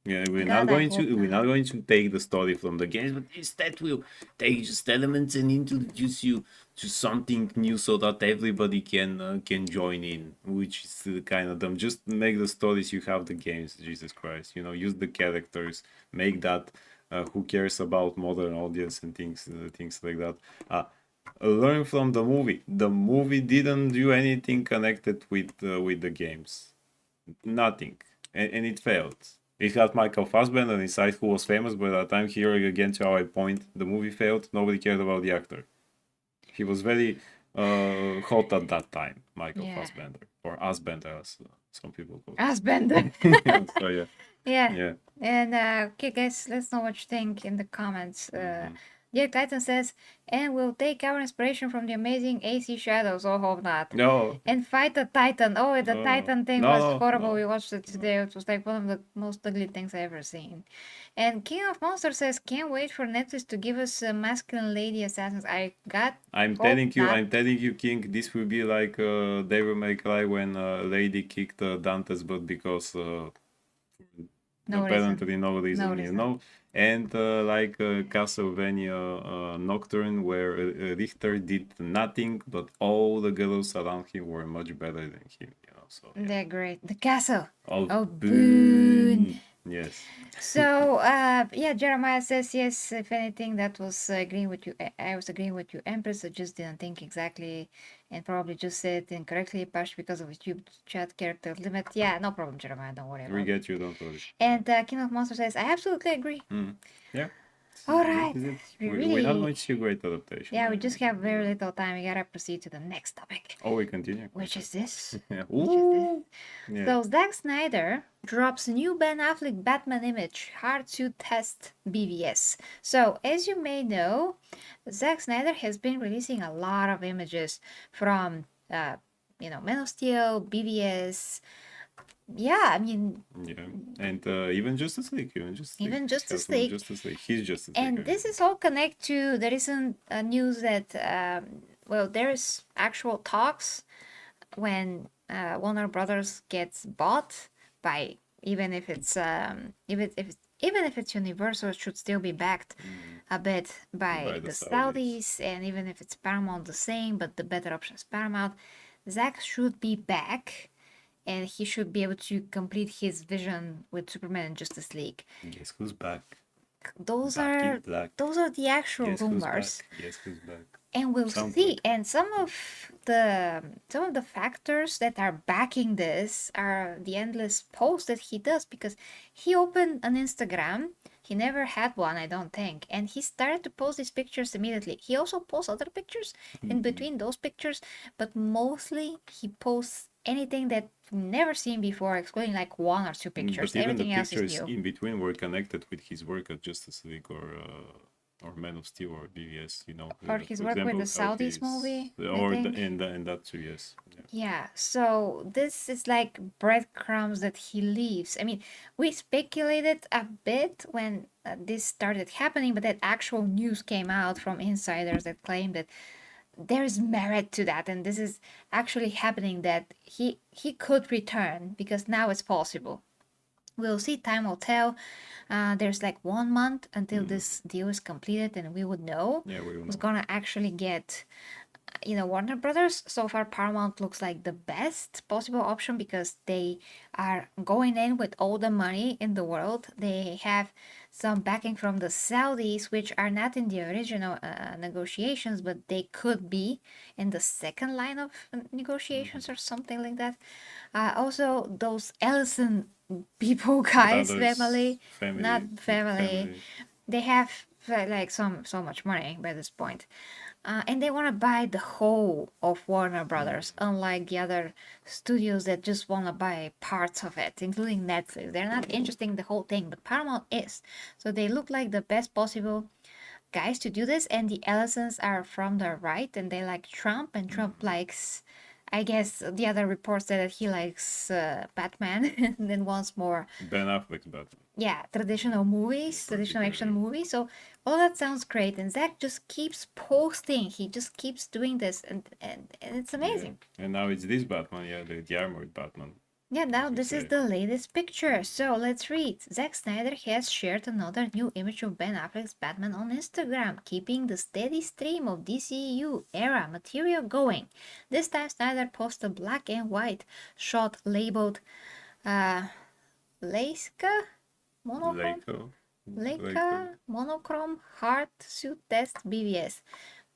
Yeah, we're God, not I going hope to we're not. not going to take the story from the games, but instead we'll take just elements and introduce you to something new so that everybody can join in, which is kind of dumb. Just make the stories, you have the games, Jesus Christ. Use the characters, make that. Who cares about modern audience and things like that? Learn from the movie. The movie didn't do anything connected with the games. Nothing, and it failed. It had Michael Fassbender inside, who was famous, but at the time here again to our point, the movie failed. Nobody cared about the actor. He was very hot at that time, Michael Yeah. Fassbender, or Assbender, as some people call Husband. it. So yeah, Yeah. yeah. And okay, guys, let's know what you think in the comments. Dear Titan says, and we'll take our inspiration from the amazing AC Shadows. Oh, hope not. No, And fight the Titan. Oh, the Titan thing no, was no, horrible. no. We watched it today. It was like one of the most ugly things I've ever seen. And King of Monsters says, can't wait for Netflix to give us masculine lady assassins. I'm hope not. telling you, King, this will be like Devil May Cry when Lady kicked Dante's butt because No reason. apparently no reason, No you reason. know. And like Castlevania Nocturne, where Richter did nothing, but all the girls around him were much better than him. So yeah. They're great. The castle. Oh, Oh, boon. Yes. So, yeah, Jeremiah says yes. If anything, that was agreeing with you. I was agreeing with you, Empress. I just didn't think exactly, and probably just said incorrectly, partially because of YouTube chat character limit. Yeah, no problem, Jeremiah. Don't worry about We it. get you, don't worry. And King of Monsters says, I absolutely agree. Yeah. All This right. is it. We We're not really, going to see a great adaptation. yeah, we just have very little time. We gotta proceed to the next topic, Oh, we continue. which is this. Yeah. Which is this. Ooh. Yeah. So Zack Snyder drops new Ben Affleck Batman image, hard to test BVS. So as you may know, Zack Snyder has been releasing a lot of images from, Man of Steel, BVS. Yeah, I mean, Yeah, and even Justice League, Even Justice Has some League. Justice League, his Justice League. And this is all connect to the recent news that, there is actual talks when Warner Brothers gets bought by, even if it's Universal, it should still be backed a bit by the the Saudis. Saudis, and even if it's Paramount, the same, but the better option is Paramount. Zack should be back, and he should be able to complete his vision with Superman and Justice League. Guess who's back? Those Back in are black. the actual Guess who's rumors. back? Guess who's back? And we'll Sounds see. like- And some of the factors that are backing this are the endless posts that he does, because he opened an Instagram. He never had one, I don't think, and he started to post these pictures immediately. He also posts other pictures in between those pictures, but mostly he posts anything that we've never seen before, excluding like one or two pictures. But even Everything the else is pictures new. in between were connected with his work at Justice League or Man of Steel or BVS, Or his for work with example, the how Saudis he's- movie, I or think. and that too, yes. Yeah. Yeah, so this is like breadcrumbs that he leaves. I mean, we speculated a bit when this started happening, but that actual news came out from insiders that claim that there is merit to that, and this is actually happening, that he could return because now it's possible. We'll see, time will tell. There's like 1 month until this deal is completed, and we would know Yeah, we will who's know. gonna actually get Warner Brothers. So far, Paramount looks like the best possible option because they are going in with all the money in the world. They have some backing from the Saudis, which are not in the original negotiations, but they could be in the second line of negotiations or something like that. Also, those Ellison people, guys, Brothers, family, not big family. They have like so much money by this point. And they want to buy the whole of Warner Brothers, unlike the other studios that just want to buy parts of it, including Netflix. They're not interested in the whole thing, but Paramount is. So they look like the best possible guys to do this, and the Ellisons are from the right, and they like Trump, and Trump likes, I guess the other reports said that he likes Batman and then wants more, Ben Affleck's Batman. yeah, traditional movies, traditional action movies. So all that sounds great, and Zach just keeps posting. He just keeps doing this, and it's amazing. And now it's this Batman, yeah, the armored Batman. Yeah, now you this is say. the latest picture. So let's read. Zack Snyder has shared another new image of Ben Affleck's Batman on Instagram, keeping the steady stream of DCEU era material going. This time Snyder posted a black and white shot labeled Leica monochrome Leica monochrome hard suit test BVS.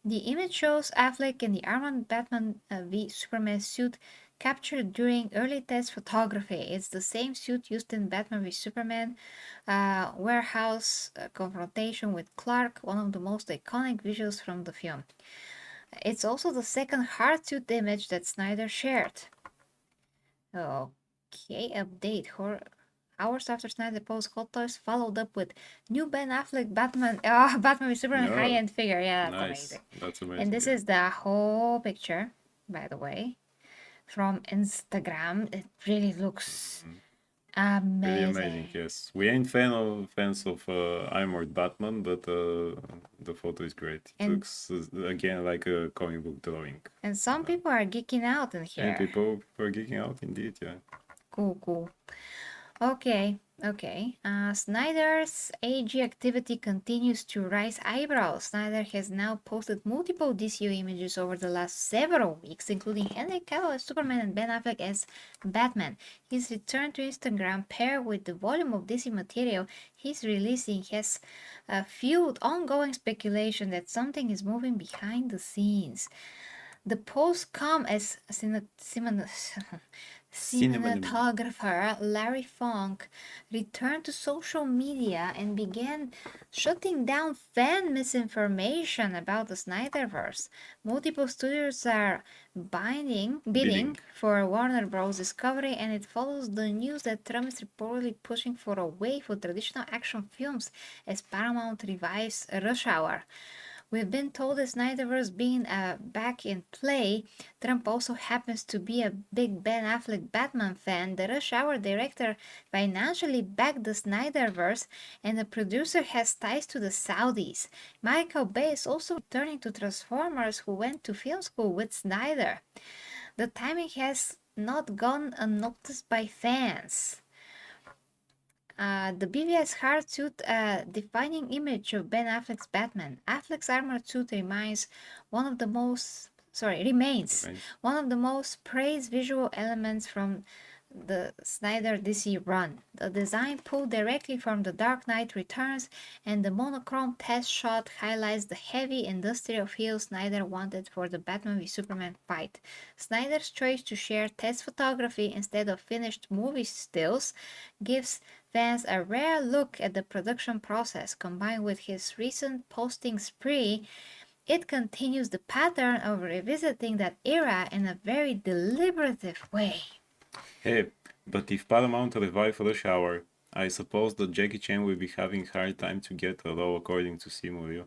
The image shows Affleck in the armored Batman v Superman suit captured during early test photography. It's the same suit used in Batman v Superman warehouse confrontation with Clark, one of the most iconic visuals from the film. It's also the second hard suit image that Snyder shared. Okay, update. Hours after Snyder posted Hot Toys, followed up with new Ben Affleck Batman, Batman v Superman high-end figure. Yeah, that's amazing. That's amazing. And this is the whole picture, by the way, from Instagram. It really looks amazing. Really amazing, yes. We ain't fans of armored Batman, but the photo is great. It looks again like a comic book drawing. And some people are geeking out in here. And people are geeking out indeed, yeah. Cool. Okay. Snyder's AG activity continues to raise eyebrows. Snyder has now posted multiple DCU images over the last several weeks, including Henry Cavill as Superman and Ben Affleck as Batman. His return to Instagram, paired with the volume of DC material he's releasing, has fueled ongoing speculation that something is moving behind the scenes. The posts come as cinematographer Larry Funk returned to social media and began shutting down fan misinformation about the Snyderverse. Multiple studios are bidding for Warner Bros. Discovery, and it follows the news that Trump is reportedly pushing for a wave of traditional action films as Paramount revives Rush Hour. We've been told the Snyderverse being back in play. Trump also happens to be a big Ben Affleck Batman fan. The Rush Hour director financially backed the Snyderverse, and the producer has ties to the Saudis. Michael Bay is also returning to Transformers, who went to film school with Snyder. The timing has not gone unnoticed by fans. The BVS hard suit defining image of Ben Affleck's Batman. Affleck's armored suit remains one of the most praised visual elements from the Snyder DC run. The design pulled directly from The Dark Knight Returns, and the monochrome test shot highlights the heavy industrial feel Snyder wanted for the Batman v Superman fight. Snyder's choice to share test photography instead of finished movie stills gives fans a rare look at the production process. Combined with his recent posting spree, it continues the pattern of revisiting that era in a very deliberative way. Hey, but if Paramount revive Rush Hour, I suppose that Jackie Chan will be having hard time to get a role according to Simu.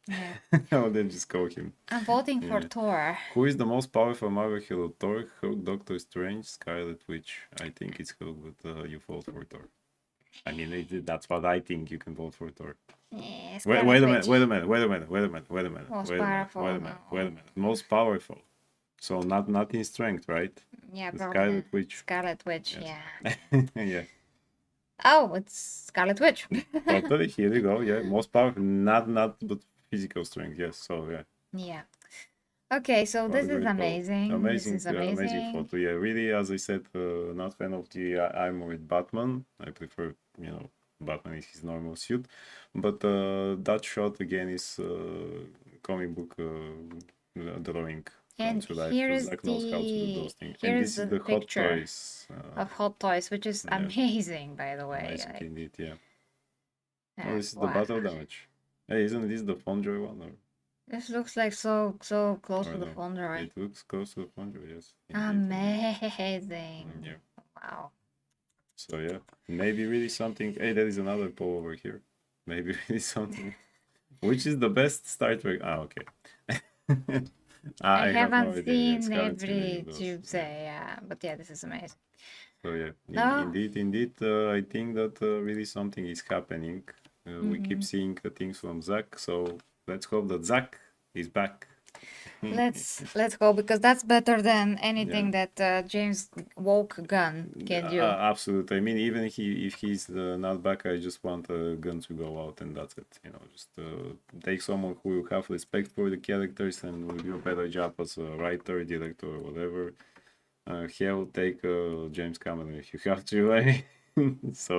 Yeah. Or then just call him. I'm voting for Thor. Who is the most powerful Marvel hero? Thor, Hulk, Doctor Strange, Scarlet Witch. I think it's Hulk, but you vote for Thor. I mean, that's what I think. You can vote for Thor. Yeah, Wait a minute. Most powerful. So not in strength, right? Yeah, The probably. Scarlet Witch. Scarlet Witch, Yes. yeah. Yeah. Oh, it's Scarlet Witch. Totally. Here we go. Yeah. Most powerful. Not but physical strength. Yes. So yeah. Yeah. Okay, so this is amazing. Amazing. This is amazing. Amazing photo. Yeah. Really, as I said, not fan of the armored Batman. I prefer, Batman in his normal suit. But that shot again is comic book drawing. And here is the This is the Hot picture Toys of Hot Toys, which is amazing, by the way. amazing indeed, yeah. Like, Oh, this is the battle damage. Hey, isn't this the Fonjoy one? Or This looks like so close Or to the no, phone, right? it looks close to the phone, yes. Indeed. Amazing. Yeah. Wow. So yeah, maybe really something. Hey, there is another poll over here. Maybe really something. Which is the best Star Trek? Ah, okay. I have no haven't idea. Yes, seen haven't seen any every of those. tube Yeah. say, yeah, but yeah, this is amazing. So yeah, No. indeed, I think that really something is happening. We keep seeing things from Zach, so let's hope that Zach is back. Let's go, because that's better than anything Yeah. that James Woke gun can do. Absolutely. I mean, even if he's not back, I just want a gun to go out, and that's it. You know, just take someone who will have respect for the characters and will do a better job as a writer, director, or whatever. Hell, take James Cameron if you have to, right? So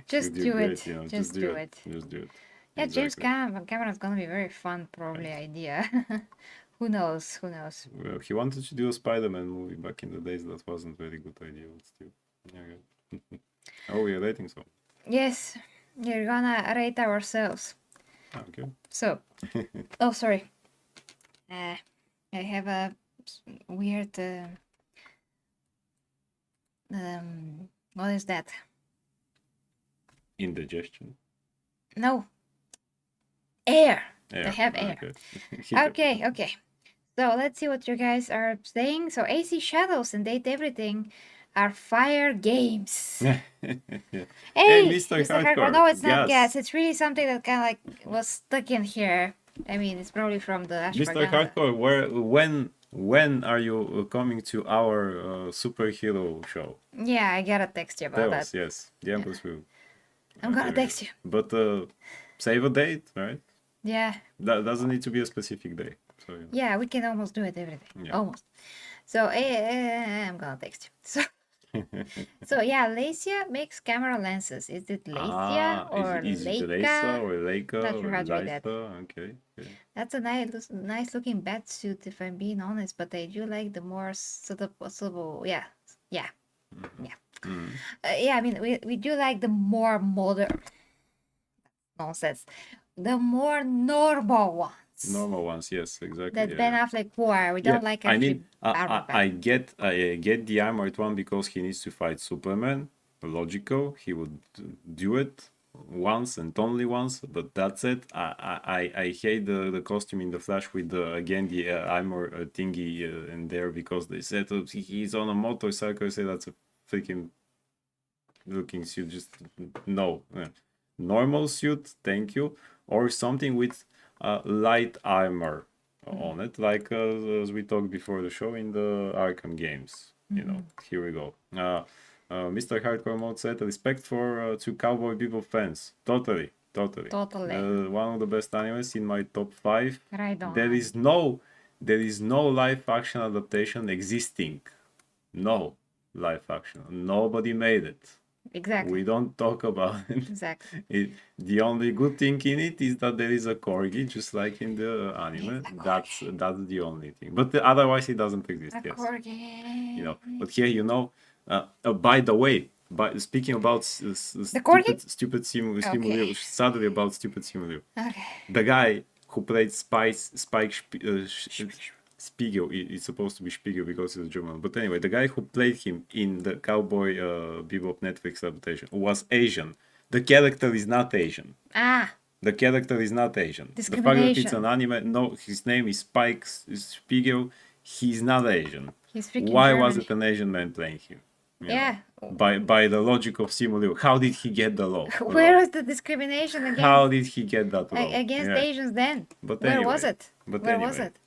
Just you do do great. it. You know, Just do it. Just do it. Yeah, James Exactly. Cameron's gonna be very fun, probably idea. Who knows? Who knows? Well, he wanted to do a Spider-Man movie back in the days. That wasn't very good idea, but still. Yeah. Okay. Oh, we are rating so. Yes, we're gonna rate ourselves. Okay. So, oh, sorry. I have a weird. What is that? Indigestion. No. Air. Air. I have air. Okay. Hiccup. Okay. So let's see what you guys are saying. So AC Shadows and Date Everything are fire games. Yeah. Hey, Mr. Mr. Hardcore. No, it's not Gas. gas. It's really something that kind of like was stuck in here. I mean, it's probably from the Mr. ashwagandha. Hardcore, when are you coming to our superhero show? Yeah, I gotta text you about Tell that. us, yes. The Empress will. I'm gonna text you. But save a date, right? Yeah. That doesn't need to be a specific day. So, you know. Yeah, we can almost do it every day. Yeah. Almost. So I'm gonna text you. So yeah, Leica makes camera lenses. Is it Leica or is it Leica? Leica or Leica Not or sure how to read that. Leica? Okay. That's a nice looking bat suit, if I'm being honest. But I do like the more suitable. Yeah. Yeah. I mean, we do like the more modern. Nonsense. The more normal ones. Normal ones, yes, exactly. That yeah, Ben yeah. Affleck wore. We don't like I actually mean, armor I get the armored one because he needs to fight Superman. Logical, he would do it once and only once, but that's it. I hate the costume in the Flash with the armor thingy in there because they said he's on a motorcycle. I say that's a freaking looking suit. Just no, normal suit, thank you, or something with light armor on it, like as we talked before the show in the Arkham games. You know, here we go. Mr. Hardcore Mode said respect for to Cowboy Bebop fans. Totally. One of the best animes in my top 5. Right on. There is no live action adaptation existing. No live action. Nobody made it. Exactly. We don't talk about it. Exactly. The only good thing in it is that there is a corgi, just like in the anime. That's the only thing. But otherwise, it doesn't exist. A Yes, corgi. you know. But here, you know. By the way, speaking about stupid Simu, sadly about stupid Simu, Okay. the guy who played Spiegel, it's supposed to be Spiegel because he's German. But anyway, the guy who played him in the Cowboy Bebop Netflix adaptation was Asian. The character is not Asian. The character is not Asian. The fact that it's an anime, no, his name is Spiegel. He's not Asian. He's freaking Why German. was it an Asian man playing him? You Yeah. know, by the logic of Simu, how did he get the law? Where was the discrimination against? How did he get that law? Against Yeah. Asians then? But Where anyway, was it? Where was anyway. it?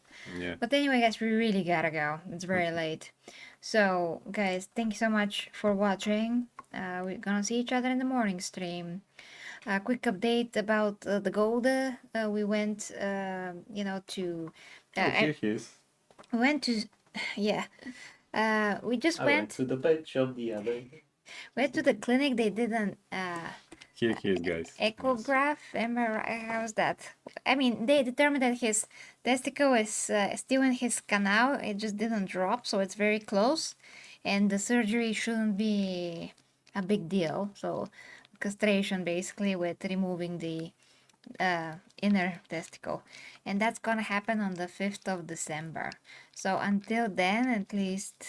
Yeah. But anyway, guys, we really gotta go. It's very late. So, guys, thank you so much for watching. We're gonna see each other in the morning stream. A quick update about the gold. We went, to. Here he is. We went to, yeah. We just I went to the pet shop the other day. went to the clinic. They did an Here he is, guys. echograph. Am I right? How's that? I mean, they determined that his testicle is still in his canal. It just didn't drop, so it's very close, and the surgery shouldn't be a big deal. So, castration basically with removing the inner testicle, and that's gonna happen on the 5th of December. So until then, at least,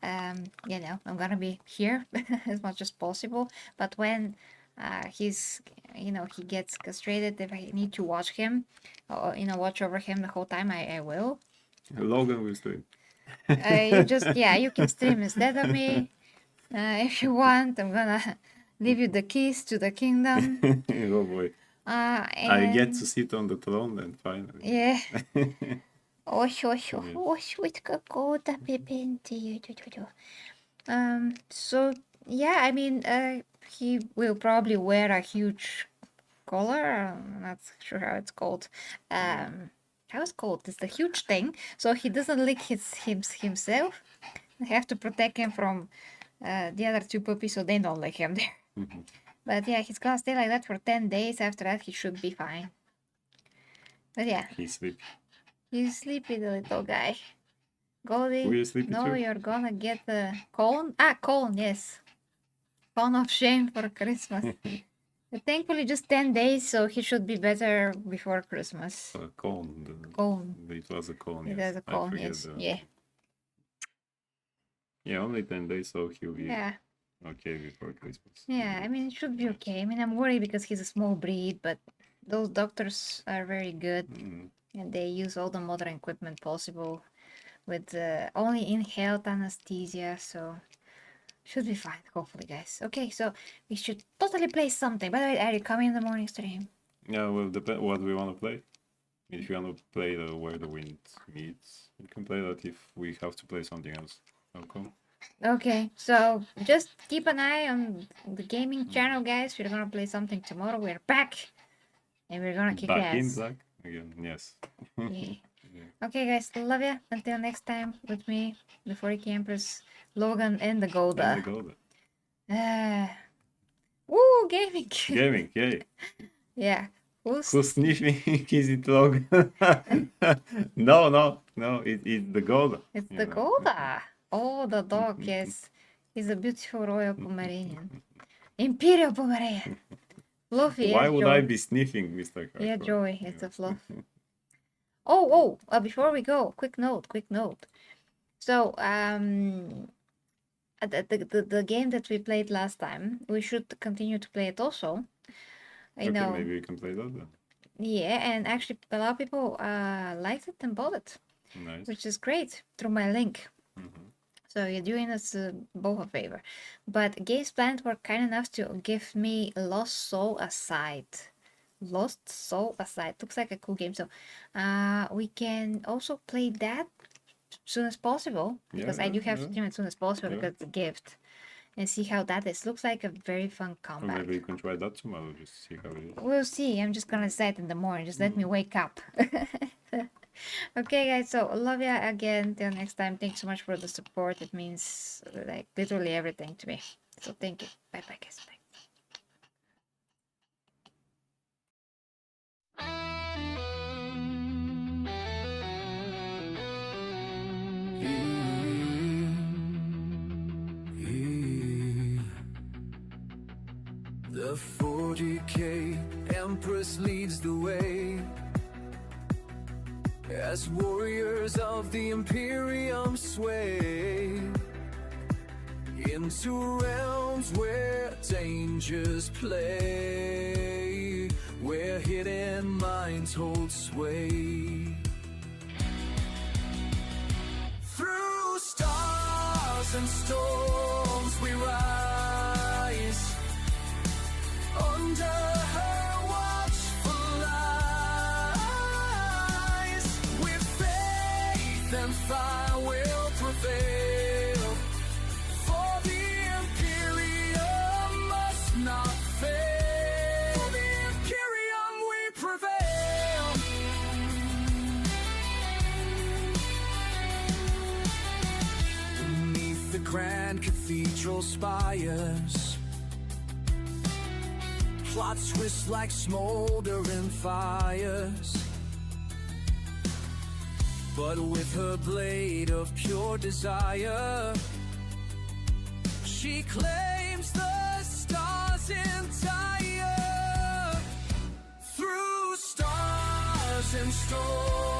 you know, I'm gonna be here as much as possible. But when he's, you know, he gets castrated, if I need to watch him, or you know, watch over him the whole time, I will. Logan will stream. You just, yeah, you can stream instead of me if you want. I'm gonna leave you the keys to the kingdom. Oh boy. I get to sit on the throne then finally. Yeah. So yeah, I mean, he will probably wear a huge collar. I'm not sure how it's called. How it's called? It's the huge thing. So he doesn't lick himself. I have to protect him from the other two puppies so they don't lick him there. But yeah, he's gonna stay like that for 10 days. After that, he should be fine. But yeah, He's sleepy. he's sleepy, the little guy. Goldie, Will you sleepy no, too? you're gonna get the cone. Ah, cone, yes. Cone of shame for Christmas. But thankfully, just 10 days, so he should be better before Christmas. A cone. Cone. It was a cone. It yes. has a I cone, forget yes. the- Yeah. Yeah, only 10 days, so he'll be Yeah. okay before Christmas. Yeah, I mean, it should be okay. I mean, I'm worried because he's a small breed, but those doctors are very good Mm. and they use all the modern equipment possible with only inhaled anesthesia, so should be fine, hopefully, guys. Okay, so we should totally play something. By the way, are you coming in the morning stream? Yeah, well, depend what we want to play. If you want to play the Where the Wind Meets, you can play that. If we have to play something else, I'll come. Okay, so just keep an eye on the gaming channel, guys. We're gonna play something tomorrow. We're back, and we're gonna kick Back in ass. black again, yes. Yeah. Okay, guys, love ya. Until next time, with me, the 40K Empress, Logan, and the Golda. And the Golden. Woo, gaming. Gaming, yay. Yeah. Who's Who's sniffing? Is it Logan? No, it's the Golden. It's the Golda. Oh, the dog, yes. He's a beautiful royal Pomeranian. Imperial Pomeranian. Fluffy. Why as would Joy. I be sniffing, Mr. Carter? Yeah, Joey, it's a fluff. Oh, before we go, quick note. So, the game that we played last time, we should continue to play it also. You Okay, know, maybe we can play that then. yeah, and actually a lot of people liked it and bought it, Nice. which is great, through my link. Mhm. So you're doing us both a favor. But Games Planet were kind enough to give me Lost Soul Aside. Lost Soul Aside. Looks like a cool game. So we can also play that as soon as possible. Because I do have to stream as soon as possible Yeah. because it's a gift. And see how that is. Looks like a very fun Or combat. maybe you can try that tomorrow, just see how it is. We'll see. I'm just gonna decide in the morning. Just let me wake up. Okay, guys. So love ya again. Till next time. Thanks so much for the support. It means like literally everything to me. So thank you. Bye, guys. Bye. The 40K Empress leads the way as warriors of the imperium sway into realms where dangers play, where hidden minds hold sway. Through stars and storms we rise, under her watchful eyes, with faith and fire will prevail, for the imperium must not fail. For the imperium we prevail. Beneath the grand cathedral spires, plots twist like smoldering fires, but with her blade of pure desire, she claims the stars entire. Through and strong.